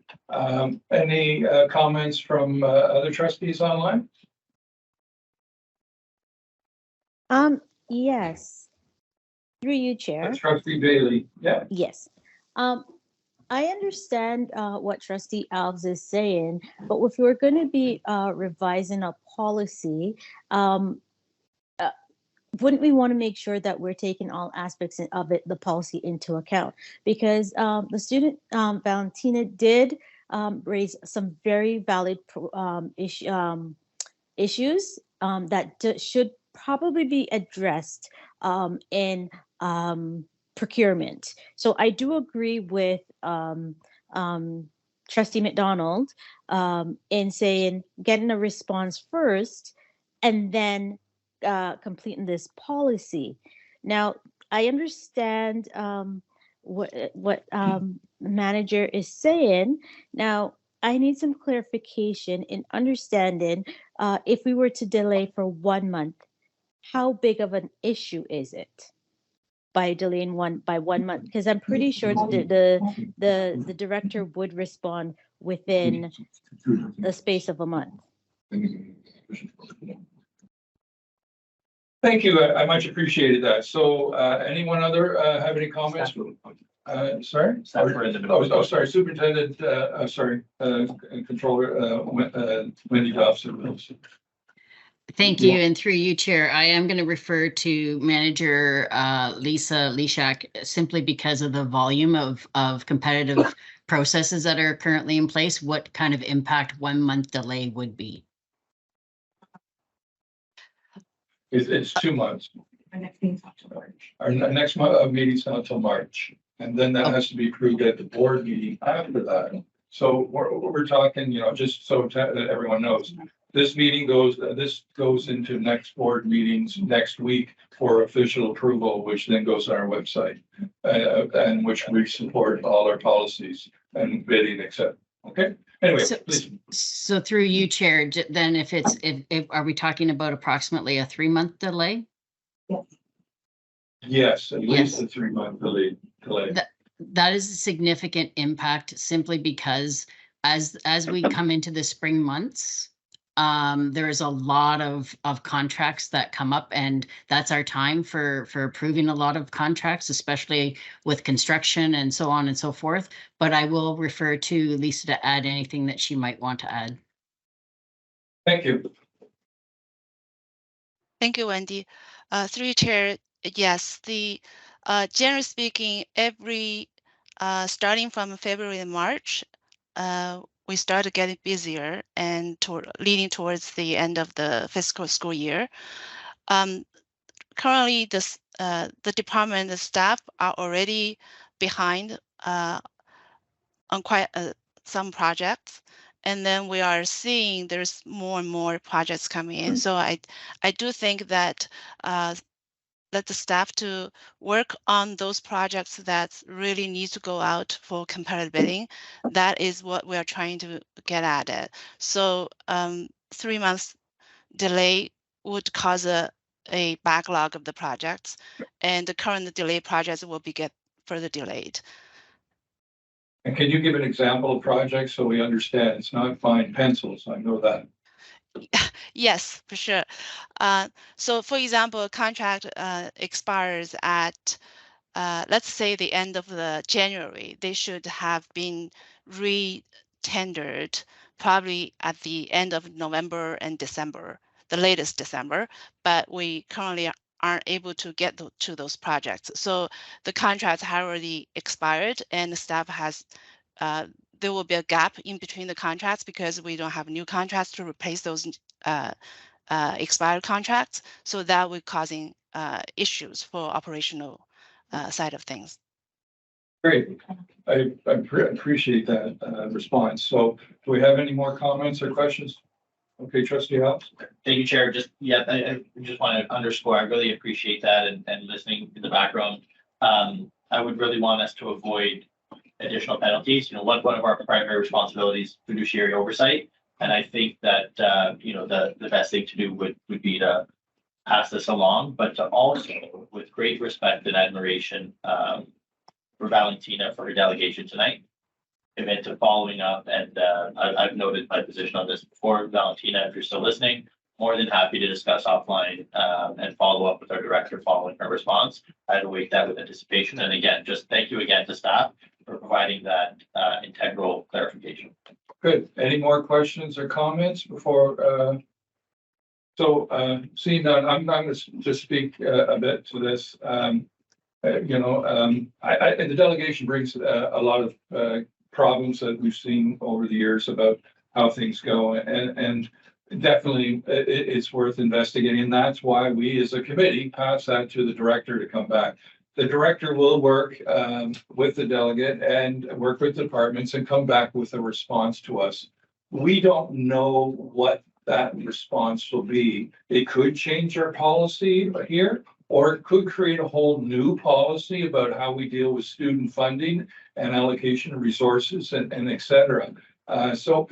Any comments from other trustees online? Yes. Through you, Chair. Trustee Bailey. Yeah. Yes. I understand what Trustee Alves is saying, but if we're going to be revising a policy, wouldn't we want to make sure that we're taking all aspects of the policy into account? Because the student, Valentina, did raise some very valid issues that should probably be addressed in procurement. So I do agree with Trustee McDonald in saying getting a response first and then completing this policy. Now, I understand what manager is saying. Now, I need some clarification in understanding if we were to delay for 1 month, how big of an issue is it by delaying by 1 month? Because I'm pretty sure the director would respond within the space of a month. Thank you. I much appreciated that. So anyone other have any comments? Sorry? Oh, sorry. Superintendent, Controller Wendy Dobson. Thank you. And through you, Chair, I am going to refer to Manager Lisa Lishak simply because of the volume of competitive processes that are currently in place, what kind of impact 1 month delay would be. It's 2 months. Our next meeting's not until March. Our next meeting's not until March. And then that has to be approved at the board meeting after that. So we're talking, just so that everyone knows, this goes into next board meetings next week for official approval, which then goes on our website, and which we support all our policies and bidding, etc. Okay. Anyway, so through you, Chair, then if are we talking about approximately a 3-month delay? Yes, at least a 3-month delay. That is a significant impact simply because as we come into the spring months, there is a lot of contracts that come up, and that's our time for approving a lot of contracts, especially with construction and so on and so forth. But I will refer to Lisa to add anything that she might want to add. Thank you. Thank you, Wendy. Through you, Chair, yes, generally speaking, every starting from February and March, we started getting busier and leading towards the end of the fiscal school year. Currently, the department, the staff are already behind on quite some projects. And then we are seeing there's more and more projects coming in. So I do think that let the staff to work on those projects that really need to go out for competitive bidding. That is what we are trying to get at it. So 3 months delay would cause a backlog of the projects, and the current delay projects will get further delayed. And can you give an example of projects so we understand? It's not fine pencils, I know that. Yes, for sure. So for example, a contract expires at, let's say the end of January. They should have been re-tendered probably at the end of November and December, the latest December, but we currently aren't able to get to those projects. So the contracts have already expired, and the staff has there will be a gap in between the contracts because we don't have new contracts to replace those expired contracts. So that will causing issues for operational side of things. Great. I appreciate that response. So do we have any more comments or questions? Okay, Trustee House. Thank you, Chair. I just want to underscore, I really appreciate that and listening in the background. I would really want us to avoid additional penalties. One of our primary responsibilities, fiduciary oversight. And I think that, the best thing to do would be to pass this along, but to also, with great respect and admiration for Valentina for her delegation tonight, commit to following up. And I've noted my position on this before. Valentina, if you're still listening, more than happy to discuss offline and follow up with our director following her response. I'd await that with anticipation. And again, just thank you again to staff for providing that integral clarification. Good. Any more questions or comments before? Seeing that, I'm going to just speak a bit to this. The delegation brings a lot of problems that we've seen over the years about how things go, and definitely it's worth investigating. And that's why we, as a committee, pass that to the director to come back. The director will work with the delegate and work with departments and come back with a response to us. We don't know what that response will be. It could change our policy here, or it could create a whole new policy about how we deal with student funding and allocation of resources and et cetera. So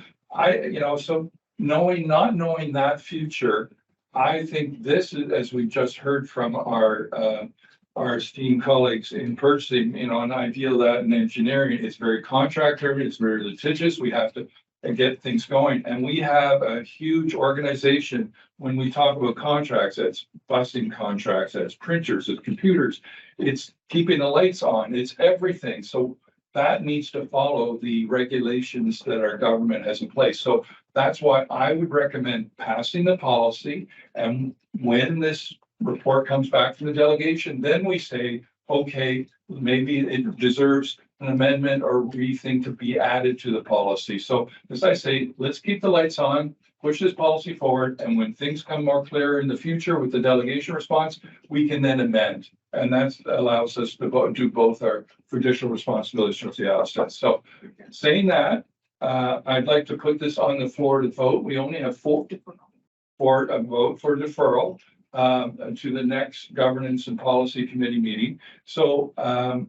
not knowing that future, I think this is, as we just heard from our esteemed colleagues in purchasing, and I feel that in engineering, it's very contract driven, it's very litigious. We have to get things going. And we have a huge organization. When we talk about contracts, it's busing contracts, it's printers, it's computers, it's keeping the lights on, it's everything. So that needs to follow the regulations that our government has in place. So that's why I would recommend passing the policy. And when this report comes back from the delegation, then we say, okay, maybe it deserves an amendment or rethink to be added to the policy. So as I say, let's keep the lights on. push this policy forward, and when things come more clear in the future with the delegation response, we can then amend. And that allows us to do both our traditional responsibilities, Trustee Alistair. So saying that, I'd like to put this on the floor to vote. We only have four for a vote for deferral to the next Governance and Policy Committee meeting. So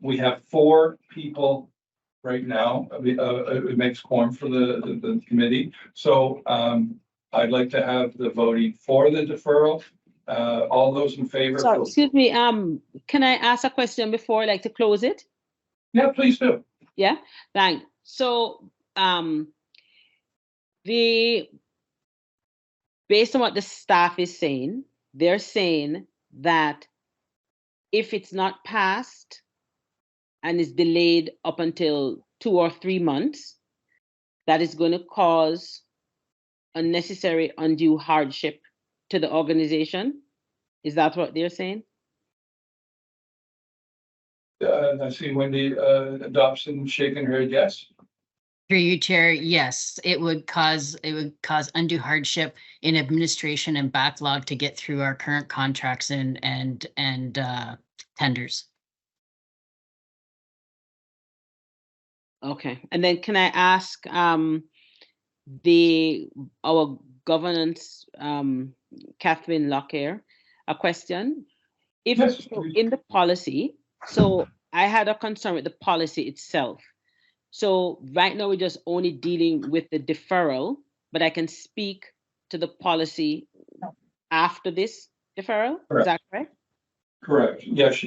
we have 4 people right now. It makes quorum for the committee. So I'd like to have the voting for the deferral. All those in favor? Sorry, excuse me. Can I ask a question before I like to close it? Yeah, please do. Yeah, thanks. So based on what the staff is saying, they're saying that if it's not passed and is delayed up until 2 or 3 months, that is going to cause unnecessary undue hardship to the organization. Is that what they're saying? I see Wendy Dobson shaking her head yes. Through you, Chair, yes, it would cause undue hardship in administration and backlog to get through our current contracts and tenders. Okay, and then can I ask our governance, Catherine Lockyer, a question? If yes, so in the policy, so I had a concern with the policy itself. So right now we're just only dealing with the deferral, but I can speak to the policy after this deferral. Correct. Is that correct? Correct. Yes.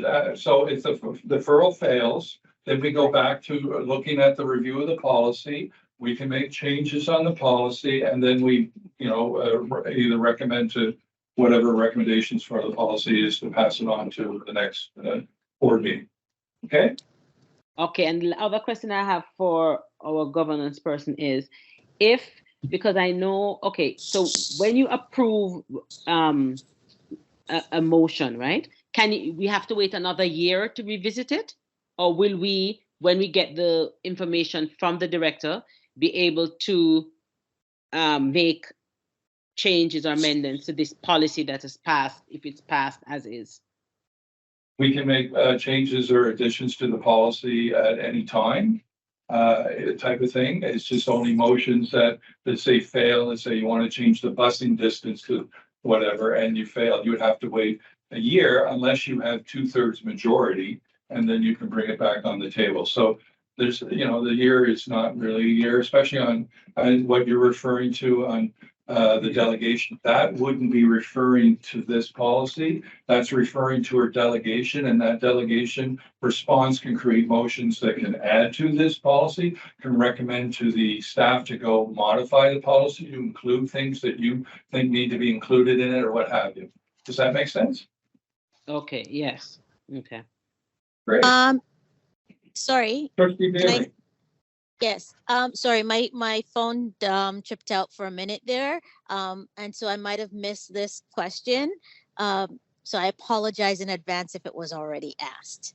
So if the deferral fails, then we go back to looking at the review of the policy. We can make changes on the policy, and then we, either recommend to whatever recommendations for the policy is to pass it on to the next board meeting. Okay. Okay, and the other question I have for our governance person is, because I know, okay, so when you approve a motion, right? We have to wait another year to revisit it? Or will we, when we get the information from the director, be able to make changes or amendments to this policy that is passed, if it's passed as is? We can make changes or additions to the policy at any time, type of thing. It's just only motions that say fail. Let's say you want to change the busing distance to whatever, and you fail. You would have to wait a year unless you have 2/3 majority, and then you can bring it back on the table. So there's, the year is not really a year, especially on what you're referring to on the delegation. That wouldn't be referring to this policy. That's referring to her delegation, and that delegation response can create motions that can add to this policy, can recommend to the staff to go modify the policy to include things that you think need to be included in it or what have you. Does that make sense? Okay, yes. Okay. Great. Sorry. Yes. Sorry, my phone tripped out for a minute there. And so I might have missed this question. So I apologize in advance if it was already asked.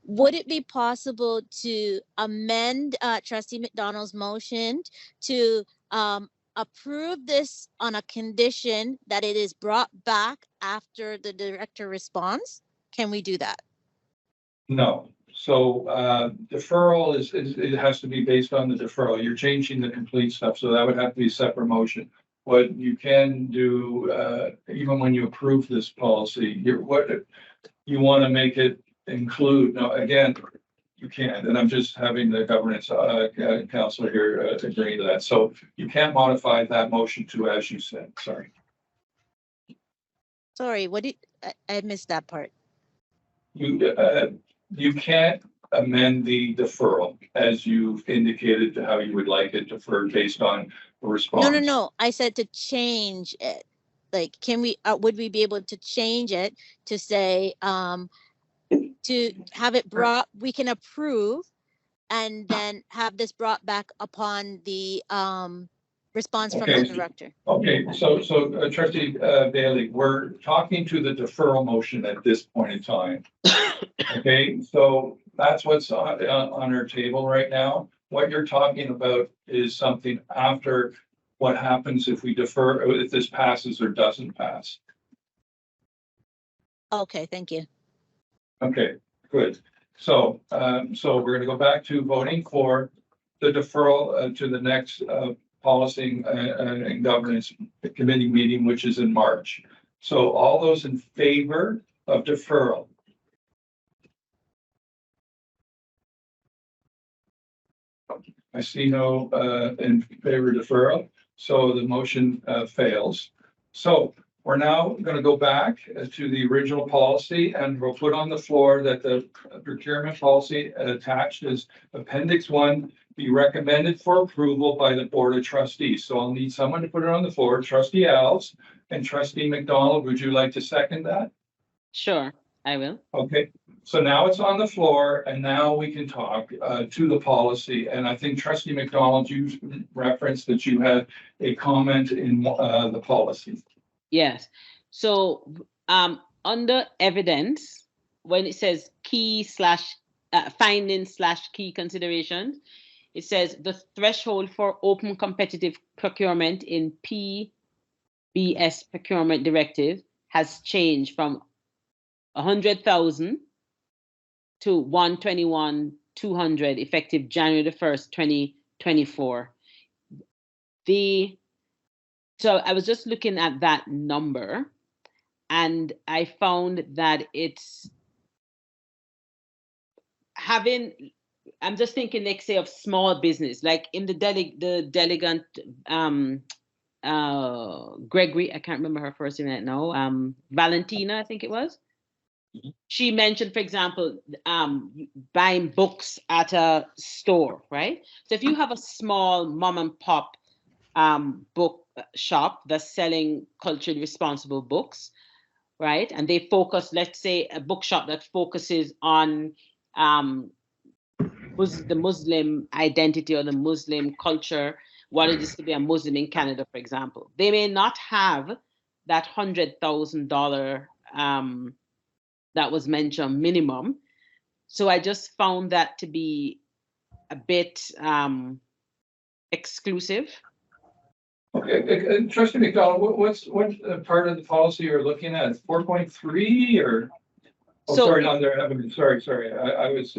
Would it be possible to amend Trustee McDonald's motion to approve this on a condition that it is brought back after the director responds? Can we do that? No. So deferral it has to be based on the deferral. You're changing the complete stuff, so that would have to be a separate motion. What you can do, even when you approve this policy, what you want to make it include. Now, again, you can't, and I'm just having the governance counselor here agree to that. So you can't modify that motion to as you said. Sorry. Sorry, I missed that part. You can't amend the deferral as you've indicated to how you would like it deferred based on the response. No. I said to change it. Like, can we? Would we be able to change it to say to have it brought? We can approve, and then have this brought back upon the response from the director. Okay, so Trustee Bailey, we're talking to the deferral motion at this point in time. Okay, so that's what's on our table right now. What you're talking about is something after what happens if we defer, if this passes or doesn't pass. Okay, thank you. Okay, good. So, so we're gonna go back to voting for the deferral to the next policy and governance committee meeting, which is in March. So all those in favor of deferral? I see no in favor of deferral, so the motion fails. So we're now going to go back to the original policy, and we'll put on the floor that the procurement policy attached as Appendix 1 be recommended for approval by the Board of Trustees. So I'll need someone to put it on the floor. Trustee Alves and Trustee McDonald, would you like to second that? Sure, I will. Okay, so now it's on the floor, and now we can talk to the policy. And I think Trustee McDonald, you referenced that you had a comment in the policy. Yes. So under evidence, when it says key slash findings slash key considerations, it says the threshold for open competitive procurement in PBS procurement directive has changed from 100,000 to 121,200 effective January the 1st, 2024. So I was just looking at that number, and I found that it's having, I'm just thinking, let's say, of small business, like in the delegate, Gregory, I can't remember her first name right now, Valentina, I think it was. She mentioned, for example, buying books at a store, right? So if you have a small mom and pop book shop that's selling culturally responsible books, right? And they focus, let's say, a bookshop that focuses on the Muslim identity or the Muslim culture, what it is to be a Muslim in Canada, for example. They may not have that $100,000 that was mentioned minimum. So I just found that to be a bit exclusive. Okay, Trustee McDonald, what part of the policy you're looking at? 4.3 or? Oh, So, sorry, not their evidence. Sorry. I was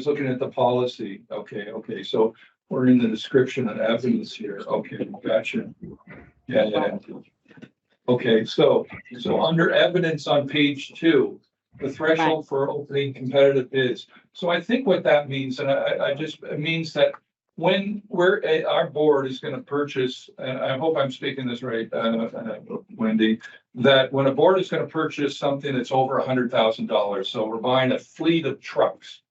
looking at the policy. Okay. So we're in the description of evidence here. Okay, gotcha. Yeah. Okay, so under evidence on page 2, the threshold for opening competitive bids. So I think what that means, and it means that when our board is going to purchase, and I hope I'm speaking this right, Wendy, that when a board is going to purchase something that's over $100,000, so we're buying a fleet of trucks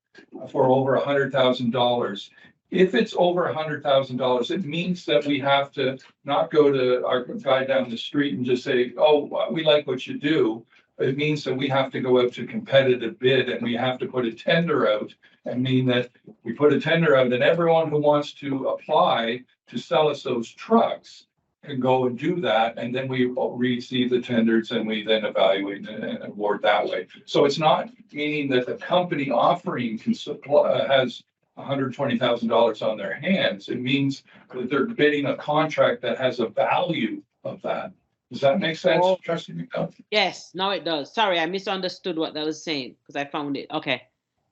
for over $100,000. If it's over $100,000, it means that we have to not go to our guy down the street and just say, oh, we like what you do. It means that we have to go out to competitive bid, and we have to put a tender out, and mean that we put a tender out, and everyone who wants to apply to sell us those trucks can go and do that. And then we receive the tenders, and we then evaluate and award that way. So it's not meaning that the company offering can supply, has $120,000 on their hands. It means that they're bidding a contract that has a value of that. Does that make sense, Trustee McDonald? Yes, now it does. Sorry, I misunderstood what that was saying because I found it. Okay,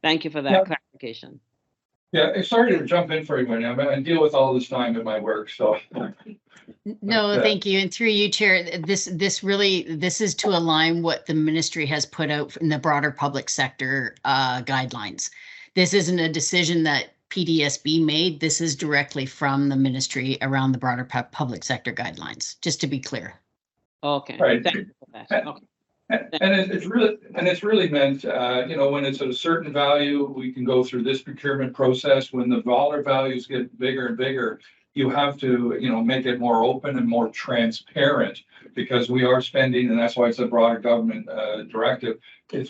thank you for that clarification. Yeah, sorry to jump in for you, Wendy. I deal with all this time in my work, so. No, thank you. And through you, Chair, this is to align what the ministry has put out in the broader public sector guidelines. This isn't a decision that PDSB made. This is directly from the ministry around the broader public sector guidelines, just to be clear. Okay. Right. Thank you for that. Okay. And it's really meant, when it's at a certain value, we can go through this procurement process. When the dollar values get bigger and bigger, you have to, make it more open and more transparent, because we are spending, and that's why it's a broader government directive.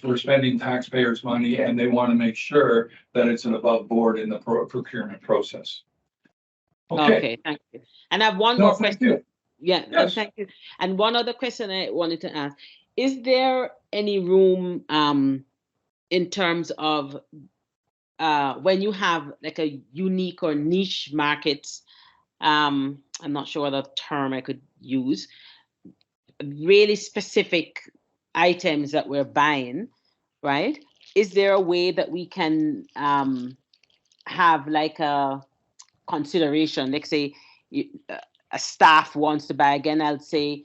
We're spending taxpayers' money, and they want to make sure that it's an above board in the procurement process. Okay, thank you. And I have one more question. You. Yeah, yes. Thank you. And one other question I wanted to ask. Is there any room in terms of when you have like a unique or niche markets I'm not sure what term I could use, really specific items that we're buying, right? Is there a way that we can have like a consideration? Like say a staff wants to buy, again, I'll say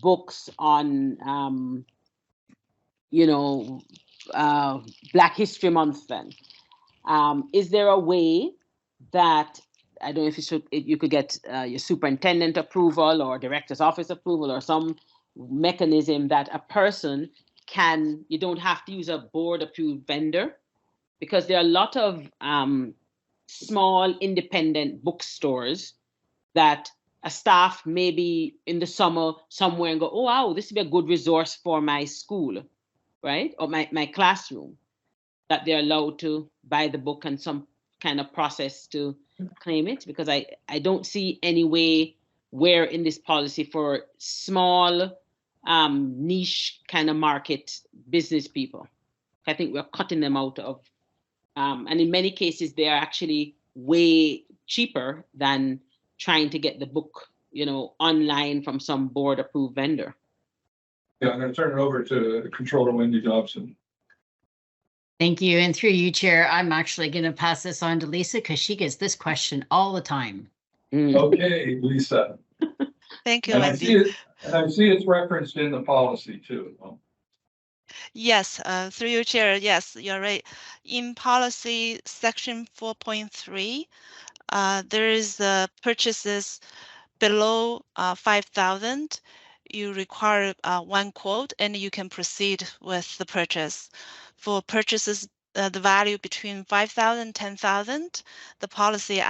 books on, Black History Month then. Is there a way that, I don't know if you could get your superintendent approval or director's office approval or some mechanism that a person can, you don't have to use a board approved vendor, because there are a lot of small independent bookstores that a staff maybe in the summer somewhere and go, oh, wow, this would be a good resource for my school, right? Or my classroom, that they're allowed to buy the book and some kind of process to claim it, because I don't see any way where in this policy for small niche kind of market business people. I think we're cutting them out of, and in many cases, they are actually way cheaper than trying to get the book, online from some board approved vendor. Yeah, I'm going to turn it over to Controller Wendy Dobson. Thank you. And through you, Chair, I'm actually going to pass this on to Lisa because she gets this question all the time. Okay, Lisa. Thank you, And Wendy. I see it's referenced in the policy too. Yes, through you, Chair. Yes, you're right. In policy section 4.3, there is the purchases below 5,000. You require one quote and you can proceed with the purchase. For purchases, the value between 5,000 and 10,000, the policy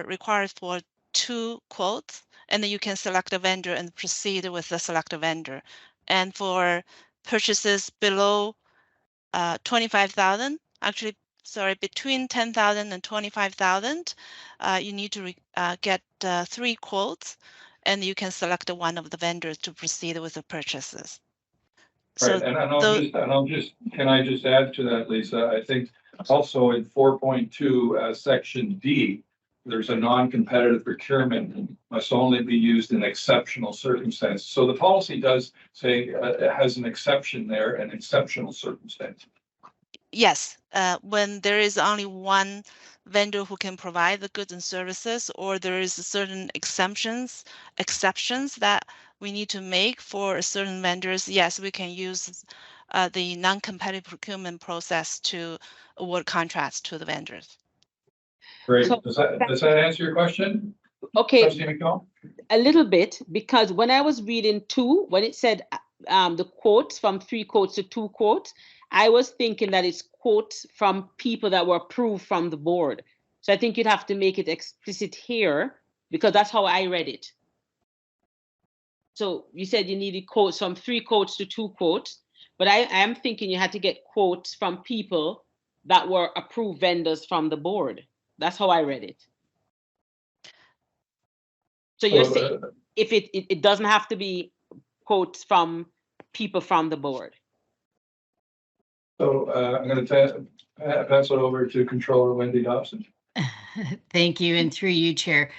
requires for 2 quotes, and then you can select a vendor and proceed with the select vendor. And for purchases below 25,000, actually, sorry, between 10,000 and 25,000, you need to get 3 quotes, and you can select one of the vendors to proceed with the purchases. Right, and can I just add to that, Lisa? I think also in 4.2, section D, there's a non-competitive procurement must only be used in exceptional circumstances. So the policy does say it has an exception there, an exceptional circumstance. Yes, when there is only one vendor who can provide the goods and services, or there is certain exceptions that we need to make for certain vendors, yes, we can use the non-competitive procurement process to award contracts to the vendors. Great. Does that answer your question? Okay. A little bit, because when I was reading 2, when it said the quotes from 3 quotes to 2 quotes, I was thinking that it's quotes from people that were approved from the board. So I think you'd have to make it explicit here, because that's how I read it. So you said you needed quotes from 3 quotes to 2 quotes, but I am thinking you had to get quotes from people that were approved vendors from the board. That's how I read it. So you're saying if it doesn't have to be quotes from people from the board. So I'm going to pass it over to Controller Wendy Dobson. Thank you, and through you, Chair.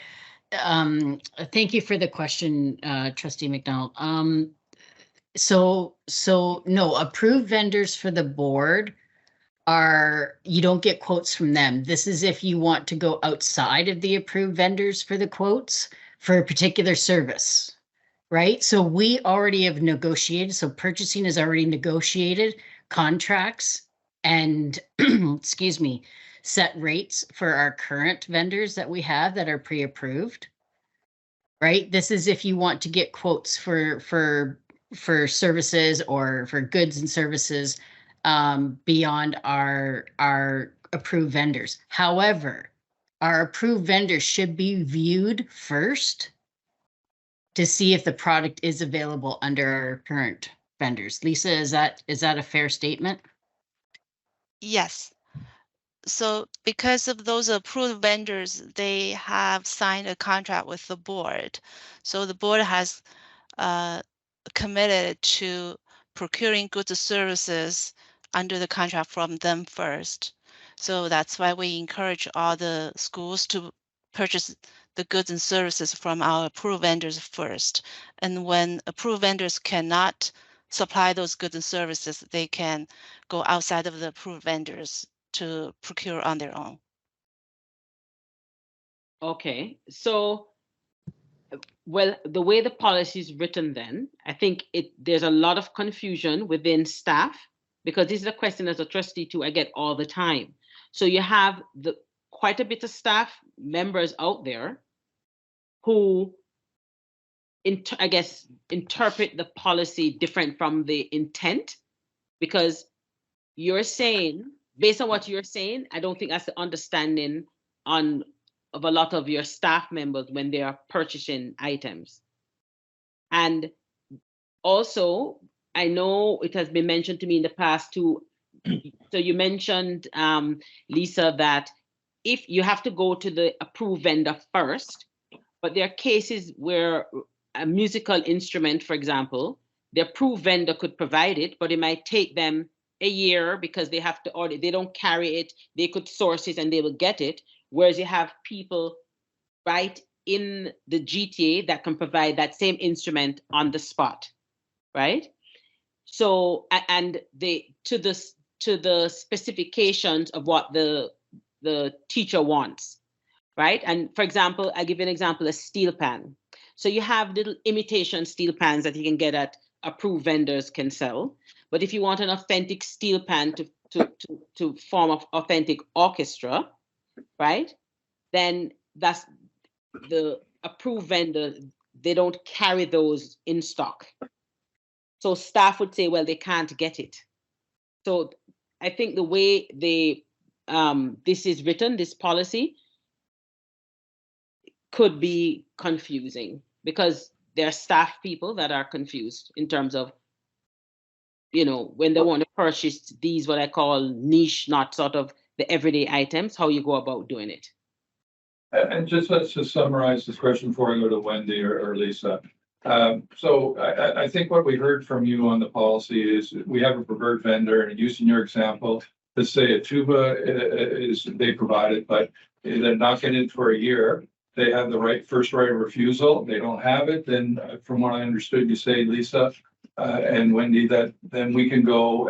Thank you for the question, Trustee McDonald. So no, approved vendors for the board you don't get quotes from them. This is if you want to go outside of the approved vendors for the quotes for a particular service, right? So we already have negotiated, so purchasing has already negotiated contracts and, excuse me, set rates for our current vendors that we have that are pre-approved, right? This is if you want to get quotes for services or for goods and services beyond our approved vendors. However, our approved vendors should be viewed first to see if the product is available under our current vendors. Lisa, is that a fair statement? Yes. So because of those approved vendors, they have signed a contract with the board. So the board has committed to procuring goods and services under the contract from them first. So that's why we encourage all the schools to purchase the goods and services from our approved vendors first. And when approved vendors cannot supply those goods and services, they can go outside of the approved vendors to procure on their own. Okay, so, well, the way the policy is written then, I think there's a lot of confusion within staff, because this is a question as a trustee too I get all the time. So you have quite a bit of staff members out there who I guess interpret the policy different from the intent, because you're saying, based on what you're saying, I don't think that's the understanding of a lot of your staff members when they are purchasing items. And also, I know it has been mentioned to me in the past too. So you mentioned, Lisa, that if you have to go to the approved vendor first, but there are cases where a musical instrument, for example, the approved vendor could provide it, but it might take them a year because they have to order. They don't carry it. They could source it and they will get it. Whereas you have people right in the GTA that can provide that same instrument on the spot, right? So, and to the specifications of what the teacher wants, right? And for example, I'll give you an example, a steel pan. So you have little imitation steel pans that you can get at approved vendors can sell. But if you want an authentic steel pan to form an authentic orchestra, right? Then that's the approved vendor, they don't carry those in stock. So staff would say, well, they can't get it. So I think the way this is written, this policy, could be confusing because there are staff people that are confused in terms of, when they want to purchase these, what I call niche, not sort of the everyday items, how you go about doing it. And let's just summarize this question before I go to Wendy or Lisa. So I think what we heard from you on the policy is we have a preferred vendor, and using your example, let's say a tuba they provide it, but they're not getting it for a year. They have the first right of refusal. They don't have it. Then from what I understood, you say, Lisa and Wendy, that then we can go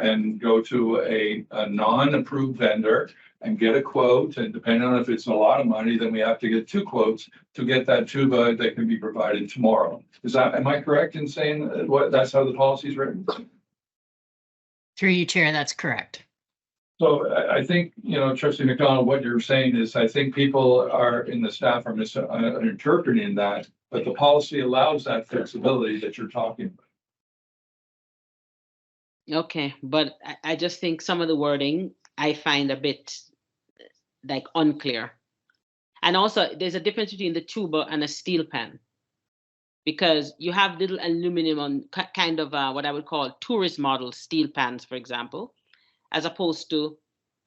to a non-approved vendor and get a quote. And depending on if it's a lot of money, then we have to get 2 quotes to get that tuba that can be provided tomorrow. Am I correct in saying that's how the policy is written? Through you, Chair, that's correct. So I think, Trustee McDonald, what you're saying is I think people in the staff are misinterpreting that, but the policy allows that flexibility that you're talking about. Okay, but I just think some of the wording I find a bit unclear. And also there's a difference between the tuba and a steel pan, because you have little aluminum kind of what I would call tourist model steel pans, for example, as opposed to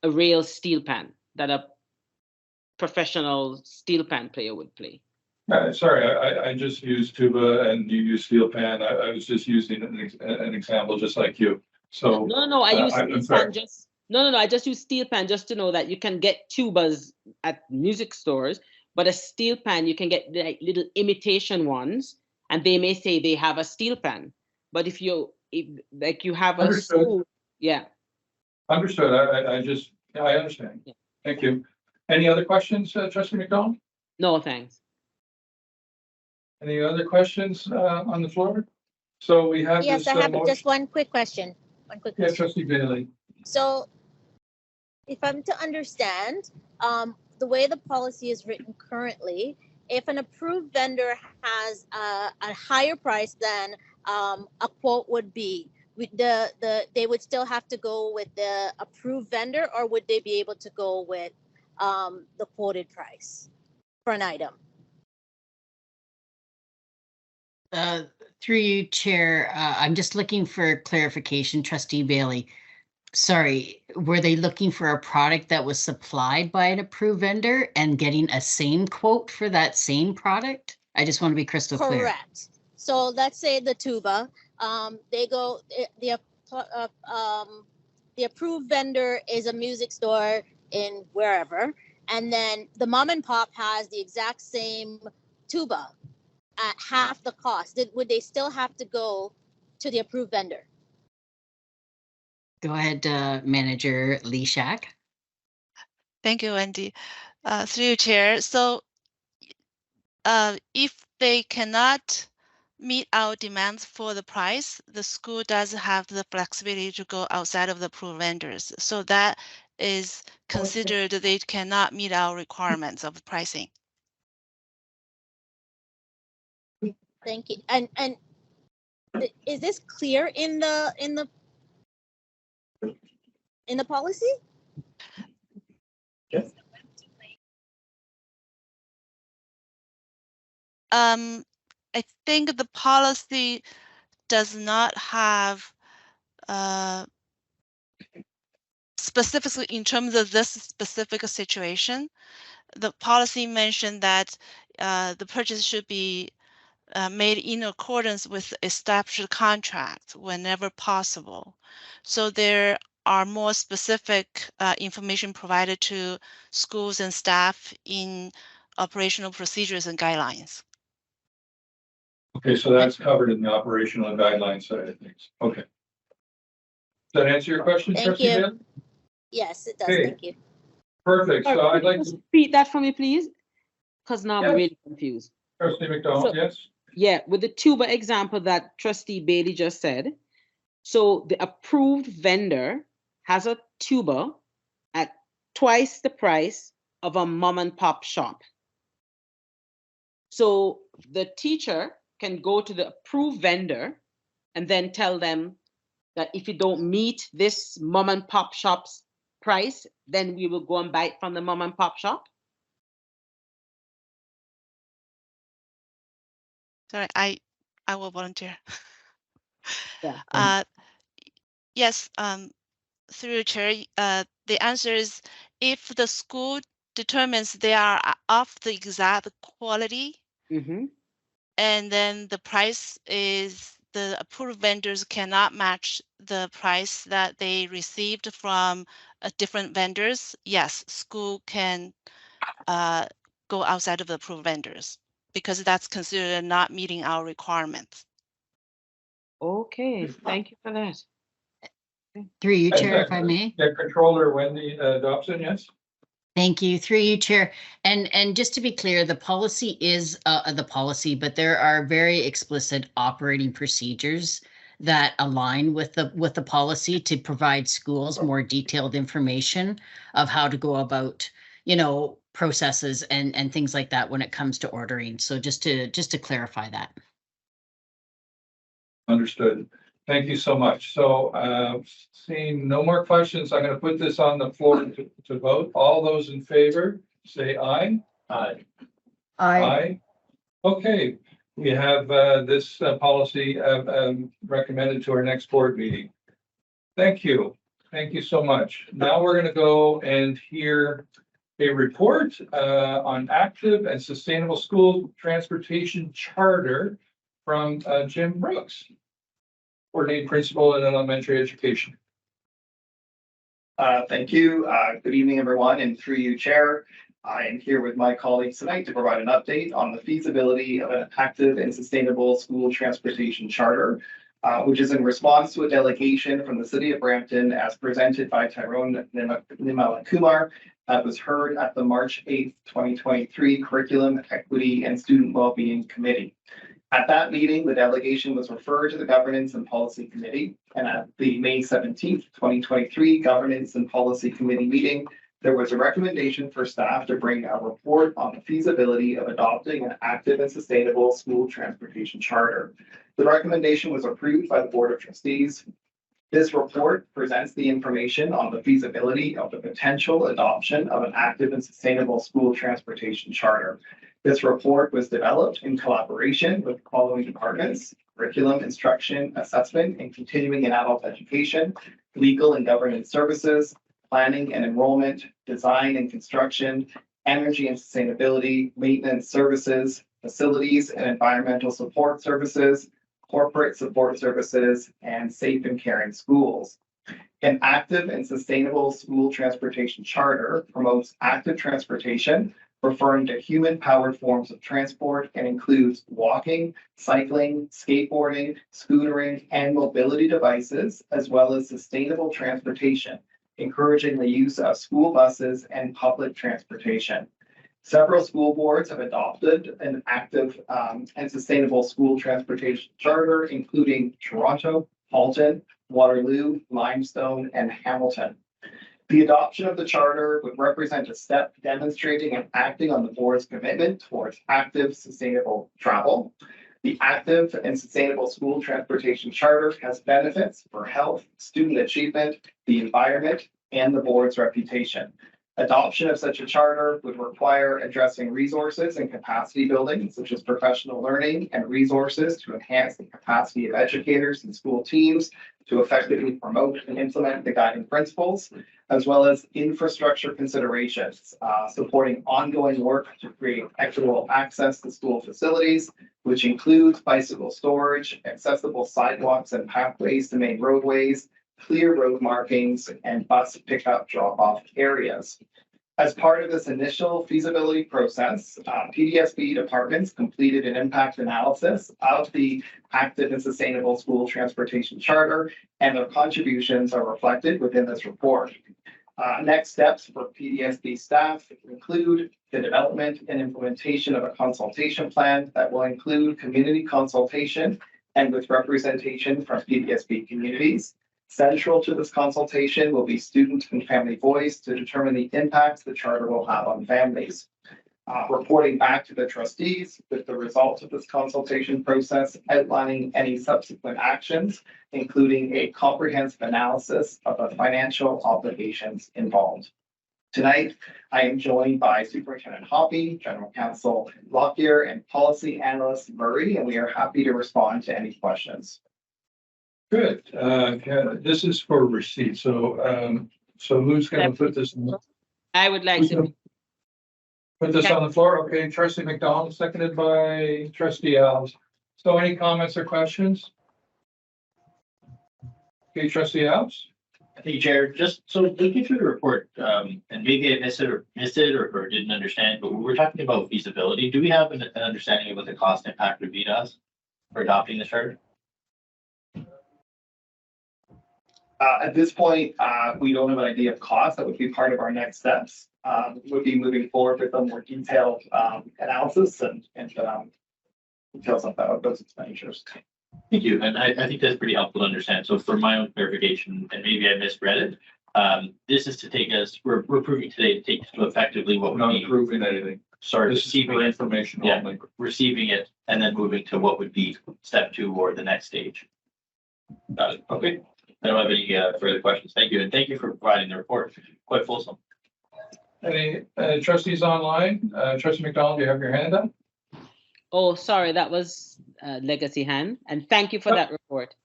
a real steel pan that a professional steel pan player would play. Sorry, I just used tuba and you use steel pan. I was just using an example just like you. So no, I use steel pan just I just use steel pan just to know that you can get tubas at music stores, but a steel pan you can get little imitation ones, and they may say they have a steel pan, but if you have a school, yeah. Understood. I understand. Yeah. Thank you. Any other questions, Trustee McDonald? No, thanks. Any other questions on the floor? So we have yes, this, I have just one quick question. Yeah, Trustee Bailey. So if I'm to understand, the way the policy is written currently, if an approved vendor has a higher price than a quote would be, they would still have to go with the approved vendor, or would they be able to go with the quoted price for an item? Through you, Chair, I'm just looking for clarification, Trustee Bailey. Sorry, were they looking for a product that was supplied by an approved vendor and getting a same quote for that same product? I just want to be crystal clear. Correct. So let's say the tuba, the approved vendor is a music store in wherever, and then the mom and pop has the exact same tuba at half the cost, would they still have to go to the approved vendor? Go ahead, Manager Lee Shack. Thank you, Wendy. Through you, Chair. So if they cannot meet our demands for the price, the school does have the flexibility to go outside of the approved vendors. So that is considered they cannot meet our requirements of pricing. Thank you. And is this clear in the policy? Yes. I think the policy does not have specifically in terms of this specific situation. The policy mentioned that the purchase should be made in accordance with established contract whenever possible. So there are more specific information provided to schools and staff in operational procedures and guidelines. Okay, so that's covered in the operational and guidelines side of things. Okay. Does that answer your question, Thank Trustee you. Bibb? Yes, it does. Okay. Thank you. Perfect. So Sorry, I'd like could to, you repeat that for me, please? Because now Yes. I'm really confused. Trustee McDonald, So- yes? Yeah, with the tuba example that Trustee Bailey just said. So the approved vendor has a tuba at twice the price of a mom and pop shop. So the teacher can go to the approved vendor and then tell them that if you don't meet this mom and pop shop's price, then we will go and buy it from the mom and pop shop. Sorry, I will volunteer. Yeah. Yes, through the chair, the answer is if the school determines they are of the exact quality, and then the price is the approved vendors cannot match the price that they received from different vendors, yes, school can go outside of the approved vendors because that's considered not meeting our requirements. Okay, thank you for that. Through you, Chair, if I may. Yeah, Controller Wendy Dobson, yes? Thank you. Through you, Chair. And just to be clear, the policy is the policy, but there are very explicit operating procedures that align with the policy to provide schools more detailed information of how to go about, processes and things like that when it comes to ordering. So just to clarify that. Understood. Thank you so much. So seeing no more questions, I'm going to put this on the floor to vote. All those in favor, say aye. Aye. Aye. Okay, we have this policy recommended to our next board meeting. Thank you. Thank you so much. Now we're going to go and hear a report on active and sustainable school transportation charter from Jim Brooks, Coordinating Principal in Elementary Education. Thank you. Good evening, everyone, and through you, Chair. I am here with my colleagues tonight to provide an update on the feasibility of an active and sustainable school transportation charter, which is in response to a delegation from the City of Brampton as presented by Tyrone Nimalakumar that was heard at the March 8th, 2023 Curriculum, Equity, and Student Wellbeing Committee. At that meeting, the delegation was referred to the Governance and Policy Committee, and at the May 17th, 2023 Governance and Policy Committee meeting, there was a recommendation for staff to bring a report on the feasibility of adopting an active and sustainable school transportation charter. The recommendation was approved by the Board of Trustees. This report presents the information on the feasibility of the potential adoption of an active and sustainable school transportation charter. This report was developed in collaboration with the following departments: Curriculum, Instruction, Assessment, and Continuing in Adult Education, Legal and Governance Services, Planning and Enrollment, Design and Construction, Energy and Sustainability, Maintenance Services, Facilities and Environmental Support Services, Corporate Support Services, and Safe and Caring Schools. An active and sustainable school transportation charter promotes active transportation, referring to human-powered forms of transport, and includes walking, cycling, skateboarding, scootering, and mobility devices, as well as sustainable transportation, encouraging the use of school buses and public transportation. Several school boards have adopted an active and sustainable school transportation charter, including Toronto, Halton, Waterloo, Limestone, and Hamilton. The adoption of the charter would represent a step demonstrating and acting on the board's commitment towards active, sustainable travel. The active and sustainable school transportation charter has benefits for health, student achievement, the environment, and the board's reputation. Adoption of such a charter would require addressing resources and capacity building, such as professional learning and resources to enhance the capacity of educators and school teams to effectively promote and implement the guiding principles, as well as infrastructure considerations, supporting ongoing work to create equitable access to school facilities, which includes bicycle storage, accessible sidewalks and pathways to main roadways, clear road markings, and bus pickup drop-off areas. As part of this initial feasibility process, PDSB departments completed an impact analysis of the active and sustainable school transportation charter, and their contributions are reflected within this report. Next steps for PDSB staff include the development and implementation of a consultation plan that will include community consultation and with representation from PDSB communities. Central to this consultation will be student and family voice to determine the impacts the charter will have on families. Reporting back to the trustees with the results of this consultation process, outlining any subsequent actions, including a comprehensive analysis of the financial obligations involved. Tonight, I am joined by Superintendent Hoppy, General Counsel Lockyer, and Policy Analyst Murray, and we are happy to respond to any questions. Good. This is for receipt. So who's going to put this? I would like to put this on the floor. Okay, Trustee McDonald, seconded by Trustee Alves. So any comments or questions? Okay, Trustee Alves. Thank you, Chair. Just so looking through the report, and maybe I missed it or didn't understand, but we're talking about feasibility. Do we have an understanding of what the cost impact would be to us for adopting the charter? At this point, we don't have an idea of cost. That would be part of our next steps. Would be moving forward with a more detailed analysis and details of those expenditures. Thank you. And I think that's pretty helpful to understand. So for my own clarification, and maybe I misread it, this is to take us, we're proving today to take to effectively what We're not proving anything. Sorry, This is for information only. receiving it and then moving to what would be step 2 or the next stage. Got it. Okay. I don't have any further questions. Thank you. And thank you for providing the report. Quite fulsome. Any trustees online? Trustee McDonald, do you have your hand up? Oh, sorry, that was Legacy hand. And thank you for that report.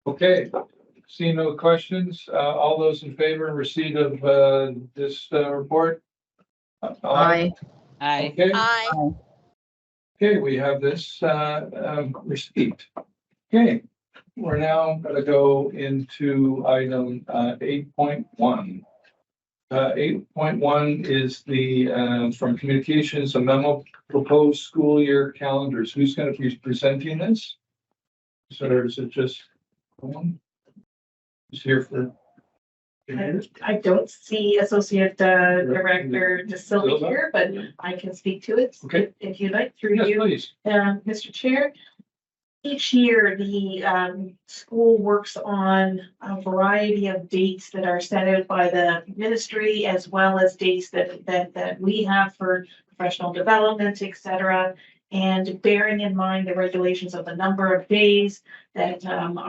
Okay, see no questions. All those in favor of receipt of this report? Aye. Aye. Okay. Aye. Okay, we have this receipt. Okay, we're now going to go into item 8.1. 8.1 is the from communications, a memo proposed school year calendars. Who's going to be presenting this? So is it just someone who's here for? I don't see Associate Director DeSilva here, but I can speak to it. Okay. If you'd like, through Yes, you, please. Mr. Chair. Each year, the school works on a variety of dates that are set out by the ministry, as well as dates that we have for professional development, et cetera. And bearing in mind the regulations of the number of days that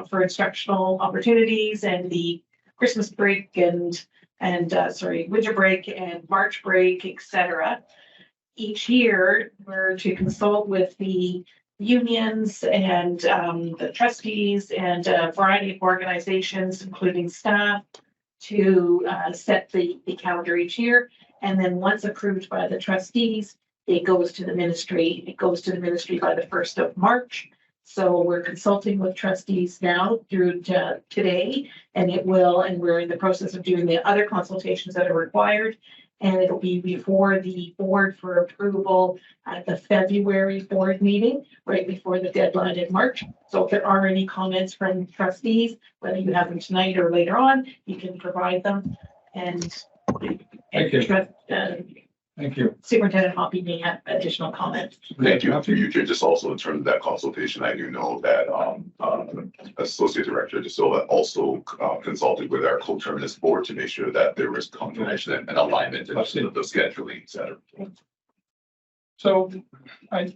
for instructional opportunities and the Christmas break and winter break and March break, et cetera. Each year, we're to consult with the unions and the trustees and a variety of organizations, including staff, to set the calendar each year. And then once approved by the trustees, it goes to the ministry. It goes to the ministry by the 1st of March. So we're consulting with trustees now through to today, and we're in the process of doing the other consultations that are required. And it'll be before the board for approval at the February board meeting, right before the deadline in March. So if there are any comments from trustees, whether you have them tonight or later on, you can provide them. And Thank you. Thank you. Superintendent Hoppy may have additional comments. Thank you. After you, Chair, just also in terms of that consultation, I do know that Associate Director De Silva also consulted with our co-terminus board to make sure that there was confirmation and alignment in terms of the scheduling, et cetera. So I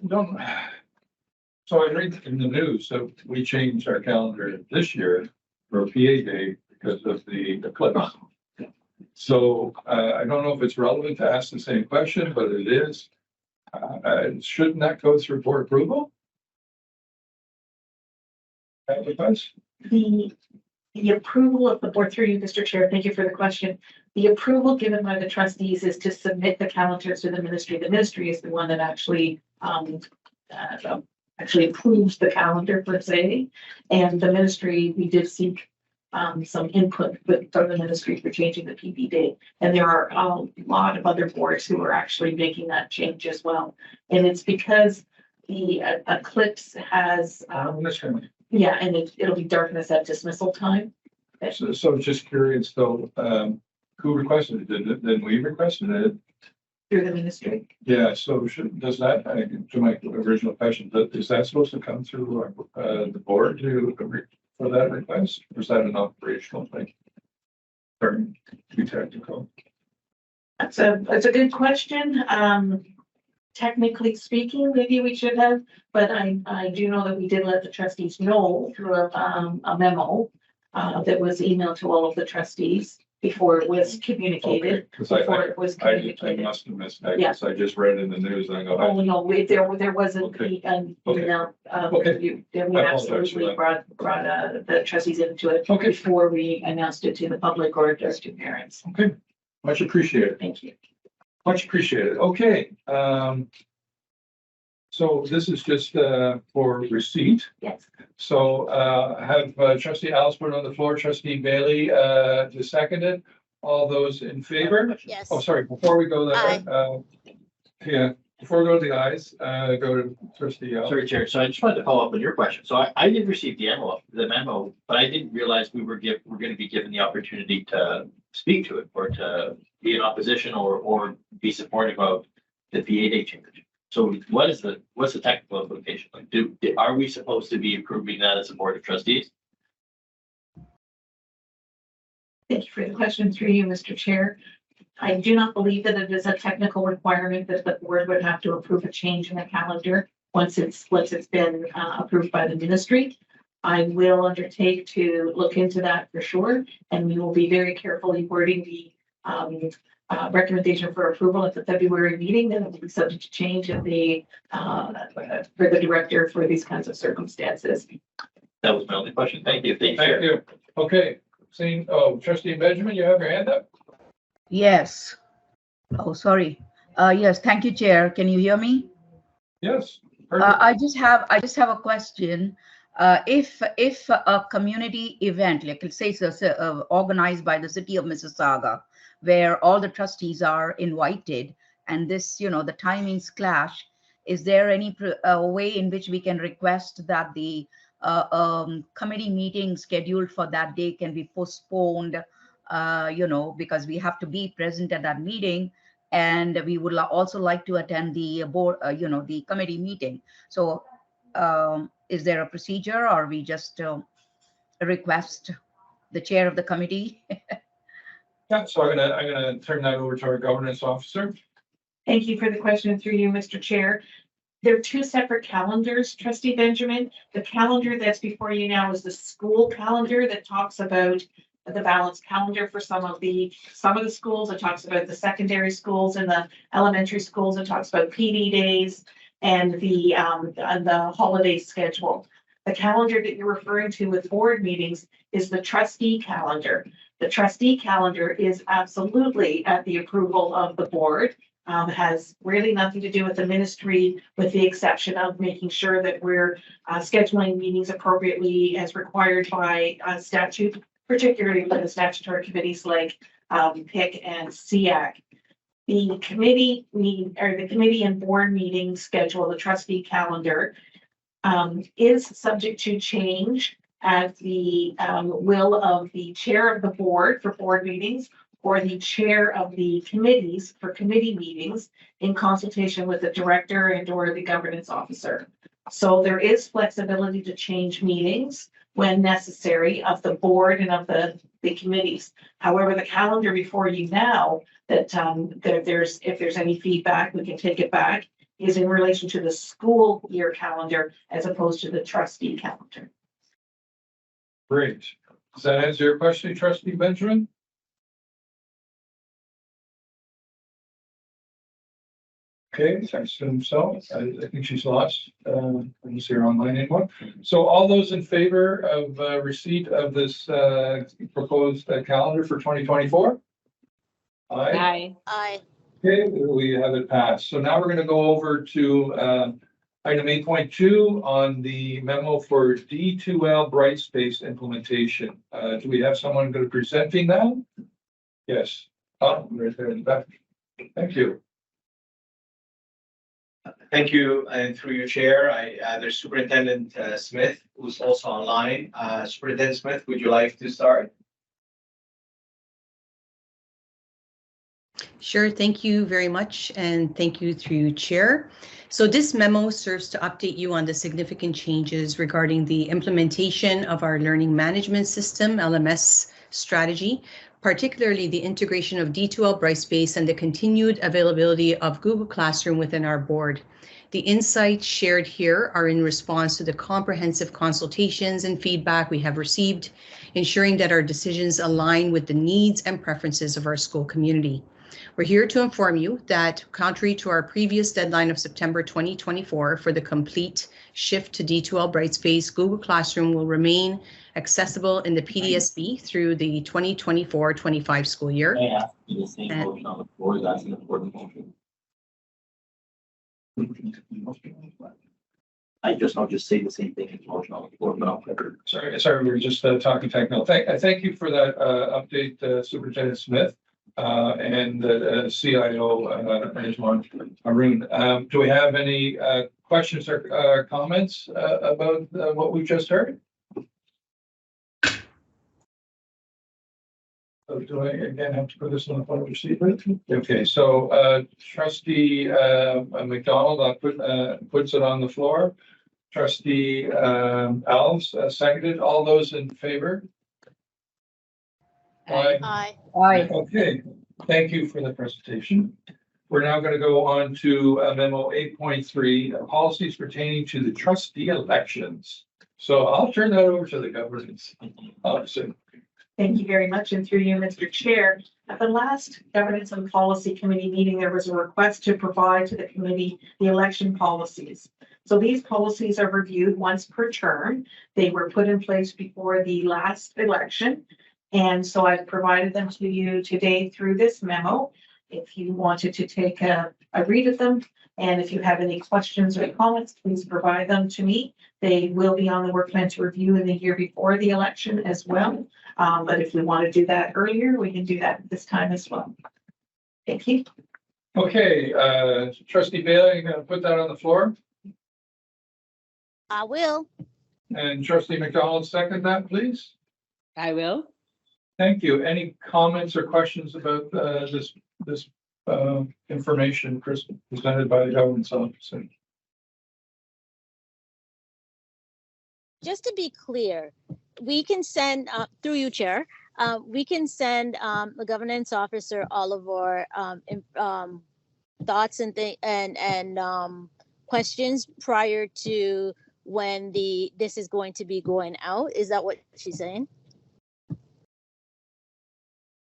read in the news that we changed our calendar this year for a PA day because of the eclipse. So I don't know if it's relevant to ask the same question, but it is. Shouldn't that go through board approval? The approval of the board through you, Mr. Chair, thank you for the question. The approval given by the trustees is to submit the calendar to the ministry. The ministry is the one that actually approves the calendar per se. And the ministry, we did seek some input from the ministry for changing the PB date. And there are a lot of other boards who are actually making that change as well. And it's because the eclipse has, yeah, and it'll be darkness at dismissal time. So just curious though, who requested it? Did we requested it? Through the ministry. Yeah, so does that, to my original question, is that supposed to come through the board for that request? Or is that an operational thing? Or to be technical? That's a good question. Technically speaking, maybe we should have, but I do know that we did let the trustees know through a memo that was emailed to all of the trustees before it was communicated. Okay, I must have missed that, because I just read in the news and I go. Oh, no, there wasn't an email. We absolutely brought the trustees into it before we announced it to the public or to parents. Okay, much appreciated. Thank you. Much appreciated. Okay. So this is just for receipt. Yes. So have trustee Alice put it on the floor, trustee Bailey to second it. All those in favor? Yes. Oh, sorry, before we go there, before we go to the ayes, go to trustee Alice. Sorry, Chair. So I just wanted to follow up on your question. So I did receive the memo, but I didn't realize we're going to be given the opportunity to speak to it or to be in opposition or be supportive of the PA day change. So what's the technical implication? Like, are we supposed to be approving that as a board of trustees? Thank you for the question through you, Mr. Chair. I do not believe that it is a technical requirement that the board would have to approve a change in the calendar once it's been approved by the ministry. I will undertake to look into that for sure, and we will be very carefully wording the recommendation for approval at the February meeting. That will be subject to change of the for the director for these kinds of circumstances. That was my only question. Thank you. Thank you. Okay. Seeing, trustee Benjamin, you have your hand up? Yes. Oh, sorry. Yes, thank you, Chair. Can you hear me? Yes. I just have a question. If a community event, like let's say it's organized by the city of Mississauga, where all the trustees are invited, and this, the timings clash, is there any way in which we can request that the committee meeting scheduled for that day can be postponed, because we have to be present at that meeting, and we would also like to attend the board, the committee meeting. So is there a procedure, or we just request the chair of the committee? Yeah, so I'm gonna turn that over to our governance officer. Thank you for the question through you, Mr. Chair. There are two separate calendars, trustee Benjamin. The calendar that's before you now is the school calendar that talks about the balanced calendar for some of the schools. It talks about the secondary schools and the elementary schools. It talks about PD days and the holiday schedule. The calendar that you're referring to with board meetings is the trustee calendar. The trustee calendar is absolutely at the approval of the board. has really nothing to do with the ministry, with the exception of making sure that we're scheduling meetings appropriately as required by statute, particularly for the statutory committees like PIC and SEAC. The committee and board meeting schedule, the trustee calendar, is subject to change at the will of the chair of the board for board meetings or the chair of the committees for committee meetings in consultation with the director and or the governance officer. So there is flexibility to change meetings when necessary of the board and of the committees. However, the calendar before you now, that if there's any feedback, we can take it back, is in relation to the school year calendar as opposed to the trustee calendar. Great. Does that answer your question, Trustee Benjamin? Okay, I assume so. I think she's lost. I don't see her online anymore. So all those in favor of receipt of this proposed calendar for 2024? Aye. Aye. Okay, we have it passed. So now we're going to go over to item 8.2 on the memo for D2L Brightspace implementation. Do we have someone going to presenting that? Yes. Oh, right there in the back. Thank you. Thank you, and through your chair, there's Superintendent Smith, who's also online. Superintendent Smith, would you like to start? Sure, thank you very much, and thank you through chair. So this memo serves to update you on the significant changes regarding the implementation of our learning management system, LMS strategy, particularly the integration of D2L Brightspace and the continued availability of Google Classroom within our board. The insights shared here are in response to the comprehensive consultations and feedback we have received, ensuring that our decisions align with the needs and preferences of our school community. We're here to inform you that, contrary to our previous deadline of September 2024 for the complete shift to D2L Brightspace, Google Classroom will remain accessible in the PDSB through the 2024-25 school year. Yeah, the same motion on the floor. That's an important motion. I just not just say the same thing as motion on the floor, but I'll record. Sorry, we were just talking technical. Thank you for that update, Superintendent Smith. And the CIO, Arun. Do we have any questions or comments about what we've just heard? Do I again have to put this on the phone receipt? Okay, so Trustee McDonald puts it on the floor. Trustee Alves seconded. All those in favor? Aye. Aye. Aye. Okay, thank you for the presentation. We're now going to go on to memo 8.3, policies pertaining to the trustee elections. So I'll turn that over to the governance officer. Thank you very much. And through you, Mr. Chair, at the last Governance and Policy Committee meeting, there was a request to provide to the committee the election policies. So these policies are reviewed once per term. They were put in place before the last election. And so I've provided them to you today through this memo. If you wanted to take a read of them, and if you have any questions or comments, please provide them to me. They will be on the work plan to review in the year before the election as well. But if we want to do that earlier, we can do that at this time as well. Thank you. Okay, Trustee Bailey, you're going to put that on the floor? I will. And Trustee McDonald, second that, please? I will. Thank you. Any comments or questions about this information presented by the governance officer? Just to be clear, we can send, through you, Chair, we can send the governance officer all of our thoughts and questions prior to when this is going to be going out. Is that what she's saying?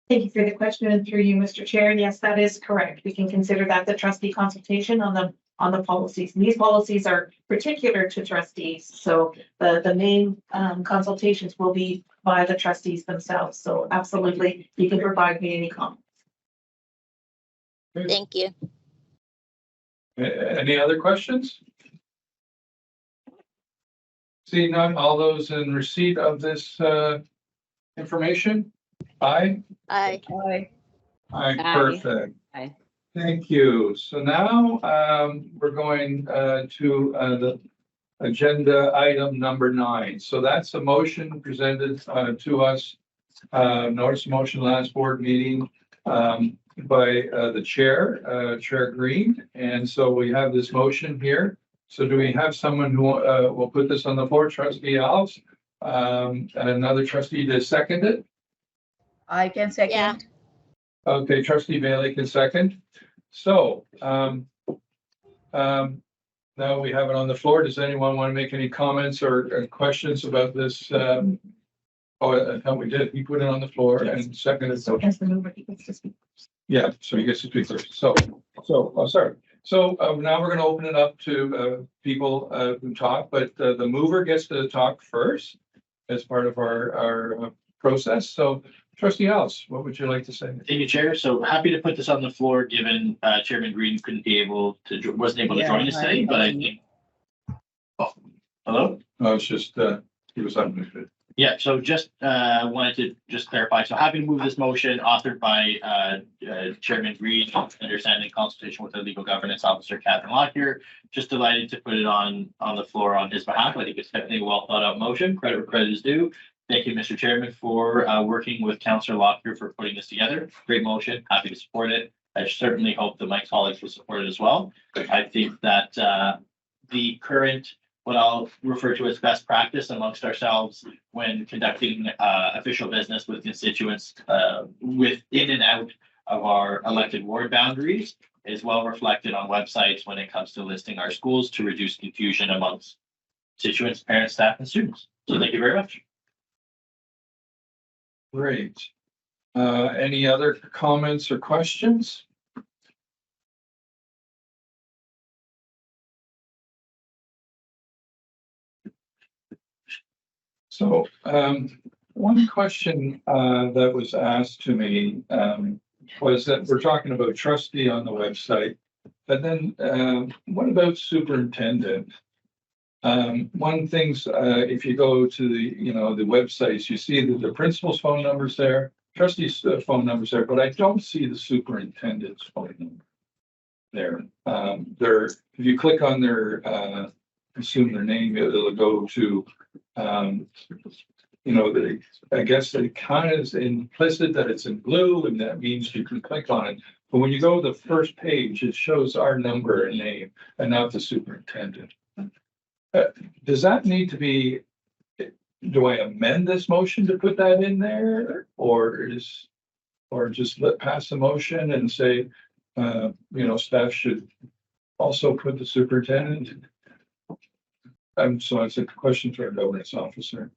Thank you for the question, and through you, Mr. Chair. Yes, that is correct. We can consider that the trustee consultation on the policies. And these policies are particular to trustees. So the main consultations will be by the trustees themselves. So absolutely, you can provide me any comments. Thank you. Any other questions? Seeing none, all those in receipt of this information? Aye? Aye. Aye. Aye, Aye. perfect. Aye. Thank you. So now we're going to the agenda item number 9. So that's a motion presented to us, notice of motion last board meeting by the chair, Chair Green. And so we have this motion here. So do we have someone who will put this on the floor? Trustee Alves, and another trustee to second it? I can second. Yeah. Okay, trustee Bailey can second. So now we have it on the floor. Does anyone want to make any comments or questions about this? Oh, I thought we did. He put it on the floor and seconded. So as the mover, he gets to speak. Yeah, so he gets to speak first. So, sorry. So now we're going to open it up to people who talk, but the mover gets to talk first as part of our process. So trustee Alice, what would you like to say? Thank you, Chair. So happy to put this on the floor, given Chairman Green wasn't able to join us today, but I think. Oh, hello? No, it's just he was unmuted. Yeah, so just wanted to just clarify. So happy to move this motion authored by Chairman Green, understanding consultation with the legal governance officer, Catherine Lockyer. Just delighted to put it on the floor on his behalf. I think it's definitely a well thought out motion. Credit where credit is due. Thank you, Mr. Chairman, for working with Councillor Lockyer for putting this together. Great motion. Happy to support it. I certainly hope that my colleagues will support it as well. I think that the current, what I'll refer to as best practice amongst ourselves when conducting official business with constituents within and out of our elected ward boundaries is well reflected on websites when it comes to listing our schools to reduce confusion amongst constituents, parents, staff, and students. So thank you very much. Great. Any other comments or questions? So one question that was asked to me was that we're talking about trustee on the website, but then what about superintendent? One thing's if you go to the websites, you see that the principal's phone number's there, trustee's phone number's there, but I don't see the superintendent's phone number there. If you click on their assume their name, it'll go to I guess it kind of is implicit that it's in blue, and that means you can click on it. But when you go to the first page, it shows our number and name and not the superintendent. Does that need to be, do I amend this motion to put that in there, or just pass the motion and say, staff should also put the superintendent? So it's a question for a governance officer.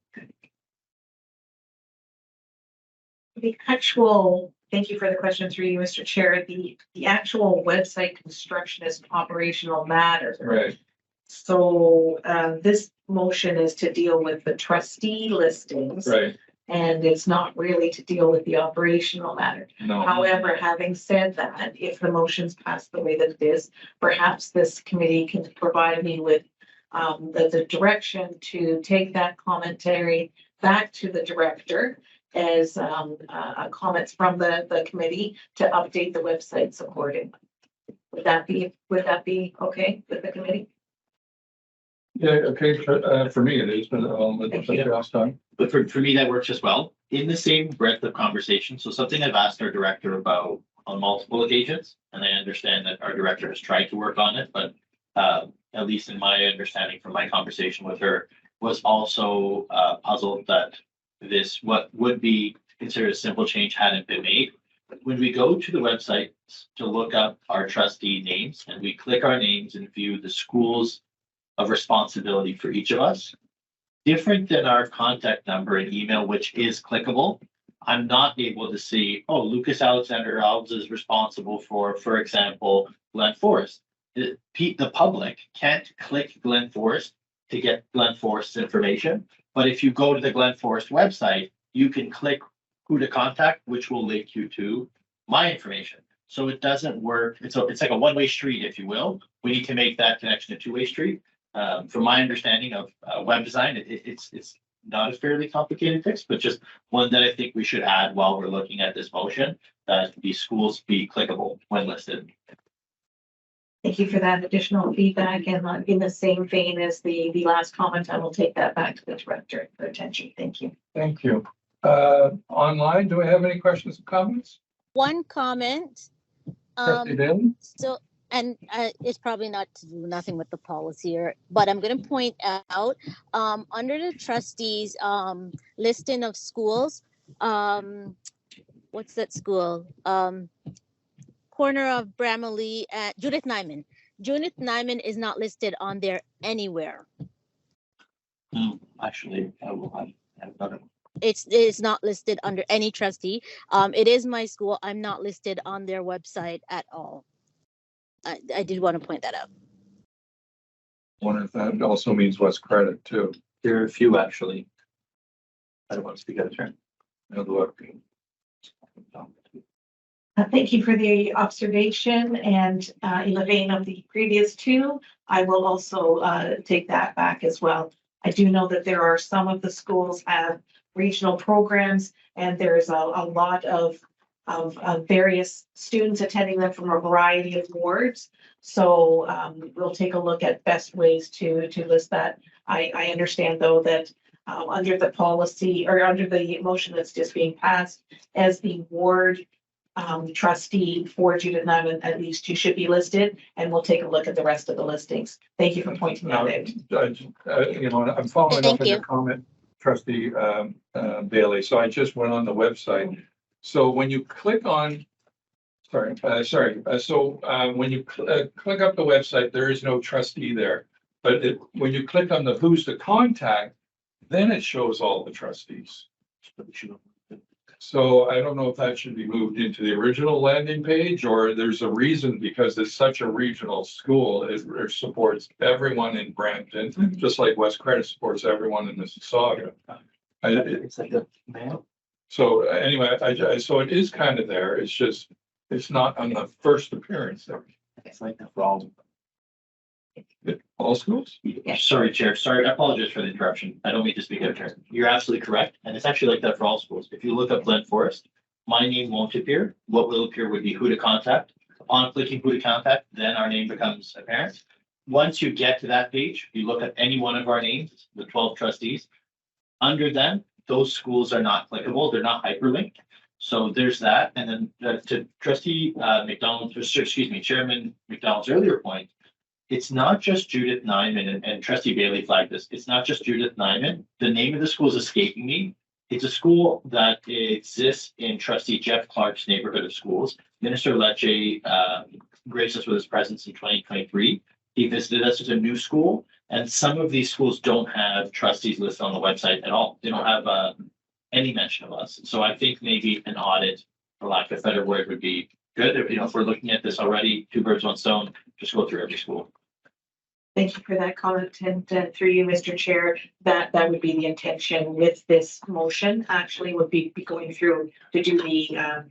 The actual, thank you for the question through you, Mr. Chair. The actual website construction is an operational matter. Right. So this motion is to deal with the trustee listings. Right. And it's not really to deal with the operational matter. No. However, having said that, if the motion's passed the way that it is, perhaps this committee can provide me with the direction to take that commentary back to the director as comments from the committee to update the websites accordingly. Would that be okay with the committee? Yeah, okay, for me it is, but last time. But for me, that works as well. In the same breadth of conversation, so something I've asked our director about on multiple occasions, and I understand that our director has tried to work on it, but at least in my understanding from my conversation with her, was also puzzled that what would be considered a simple change hadn't been made. When we go to the website to look up our trustee names and we click our names and view the schools of responsibility for each of us, different than our contact number and email, which is clickable, I'm not able to see, oh, Lucas Alexander Alves is responsible for example, Glen Forest. The public can't click Glen Forest to get Glen Forest's information. But if you go to the Glen Forest website, you can click who to contact, which will link you to my information. So it doesn't work. It's like a one-way street, if you will. We need to make that connection a two-way street. From my understanding of web design, it's not a fairly complicated fix, but just one that I think we should add while we're looking at this motion, that these schools be clickable when listed. Thank you for that additional feedback, and in the same vein as the last comment, I will take that back to the director for attention. Thank you. Thank you. Online, do I have any questions or comments? One comment. Trustee Bailey? So, and it's probably not to do nothing with the policy, but I'm going to point out under the trustees listing of schools, what's that school? Corner of Bramalea at Judith Nyman. Judith Nyman is not listed on there anywhere. Actually, I will have another one. It's not listed under any trustee. It is my school. I'm not listed on their website at all. I did want to point that out. Wonder if that also means West Credit too. There are a few actually. I don't want to speak out of turn. Thank you for the observation, and in the vein of the previous two, I will also take that back as well. I do know that there are some of the schools have regional programs, and there's a lot of various students attending them from a variety of wards. So we'll take a look at best ways to list that. I understand though that under the policy or under the motion that's just being passed, as the ward trustee for Judith Nyman, at least you should be listed, and we'll take a look at the rest of the listings. Thank you for pointing that out. You know, I'm following up on your comment, Trustee Bailey. So I just went on the website. So when you click on, when you click up the website, there is no trustee there. But when you click on the who's to contact, then it shows all the trustees. So I don't know if that should be moved into the original landing page, or there's a reason because it's such a regional school. It supports everyone in Brampton, just like West Credit supports everyone in Mississauga. It's like a mail. So anyway, so it is kind of there. It's just, it's not on the first appearance there. It's like that for all schools? Sorry, Chair. Sorry, I apologize for the interruption. I don't mean to speak out of turn. You're absolutely correct. And it's actually like that for all schools. If you look up Glen Forest, my name won't appear. What will appear would be who to contact. Upon clicking who to contact, then our name becomes apparent. Once you get to that page, you look at any one of our names, the 12 trustees. Under them, those schools are not clickable. They're not hyperlinked. So there's that. And then to Trustee Chairman McDonald's earlier point, it's not just Judith Nyman, and Trustee Bailey flagged this. It's not just Judith Nyman. The name of the school is escaping me. It's a school that exists in Trustee Jeff Clark's neighborhood of schools. Minister Lecce graced us with his presence in 2023. He visited us as a new school, and some of these schools don't have trustees listed on the website at all. They don't have any mention of us. So I think maybe an audit, for lack of a better word, would be good. If we're looking at this already, two birds, one stone, just go through every school. Thank you for that comment, and through you, Mr. Chair, that would be the intention with this motion. Actually, would be going through to do the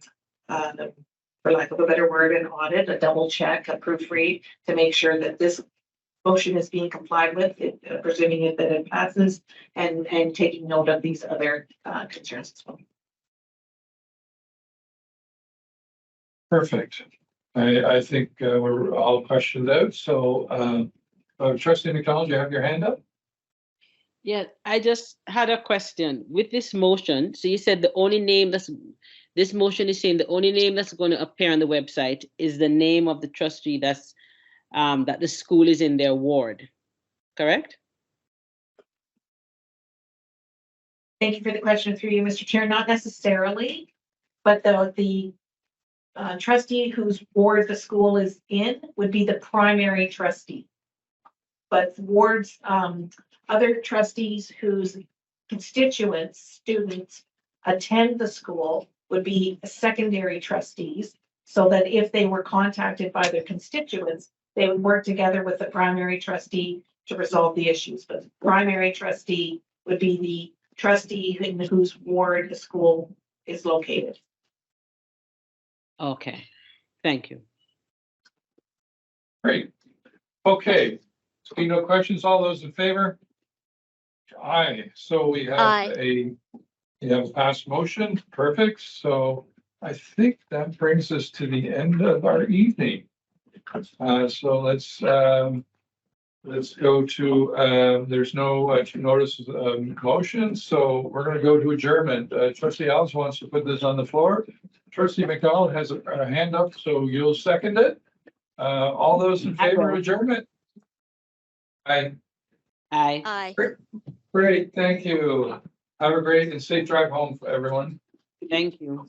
for lack of a better word, an audit, a double check, a proofread to make sure that this motion is being complied with, presuming that it passes, and taking note of these other concerns as well. Perfect. I think we're all questioned out. So Trustee McDonald, you have your hand up? Yeah, I just had a question with this motion. So you said the only name this motion is saying the only name that's going to appear on the website is the name of the trustee that's that the school is in their ward, correct? Thank you for the question through you, Mr. Chair. Not necessarily, but the trustee whose ward the school is in would be the primary trustee. But wards, other trustees whose constituents, students attend the school would be secondary trustees, so that if they were contacted by their constituents, they would work together with the primary trustee to resolve the issues. But the primary trustee would be the trustee in whose ward the school is located. Okay, Thank you. Great. Okay. See no questions. All those in favor? Aye. So we have Aye. we have a passed motion. Perfect. So I think that brings us to the end of our evening. So let's go to, there's no notice of motion, so we're gonna go to adjournment. Trustee Ellis wants to put this on the floor. Trustee McDonald has a hand up, so you'll second it. All those in favor of adjournment? Aye. Aye. Aye. Great, thank you. Have a great and safe drive home for everyone. Thank you.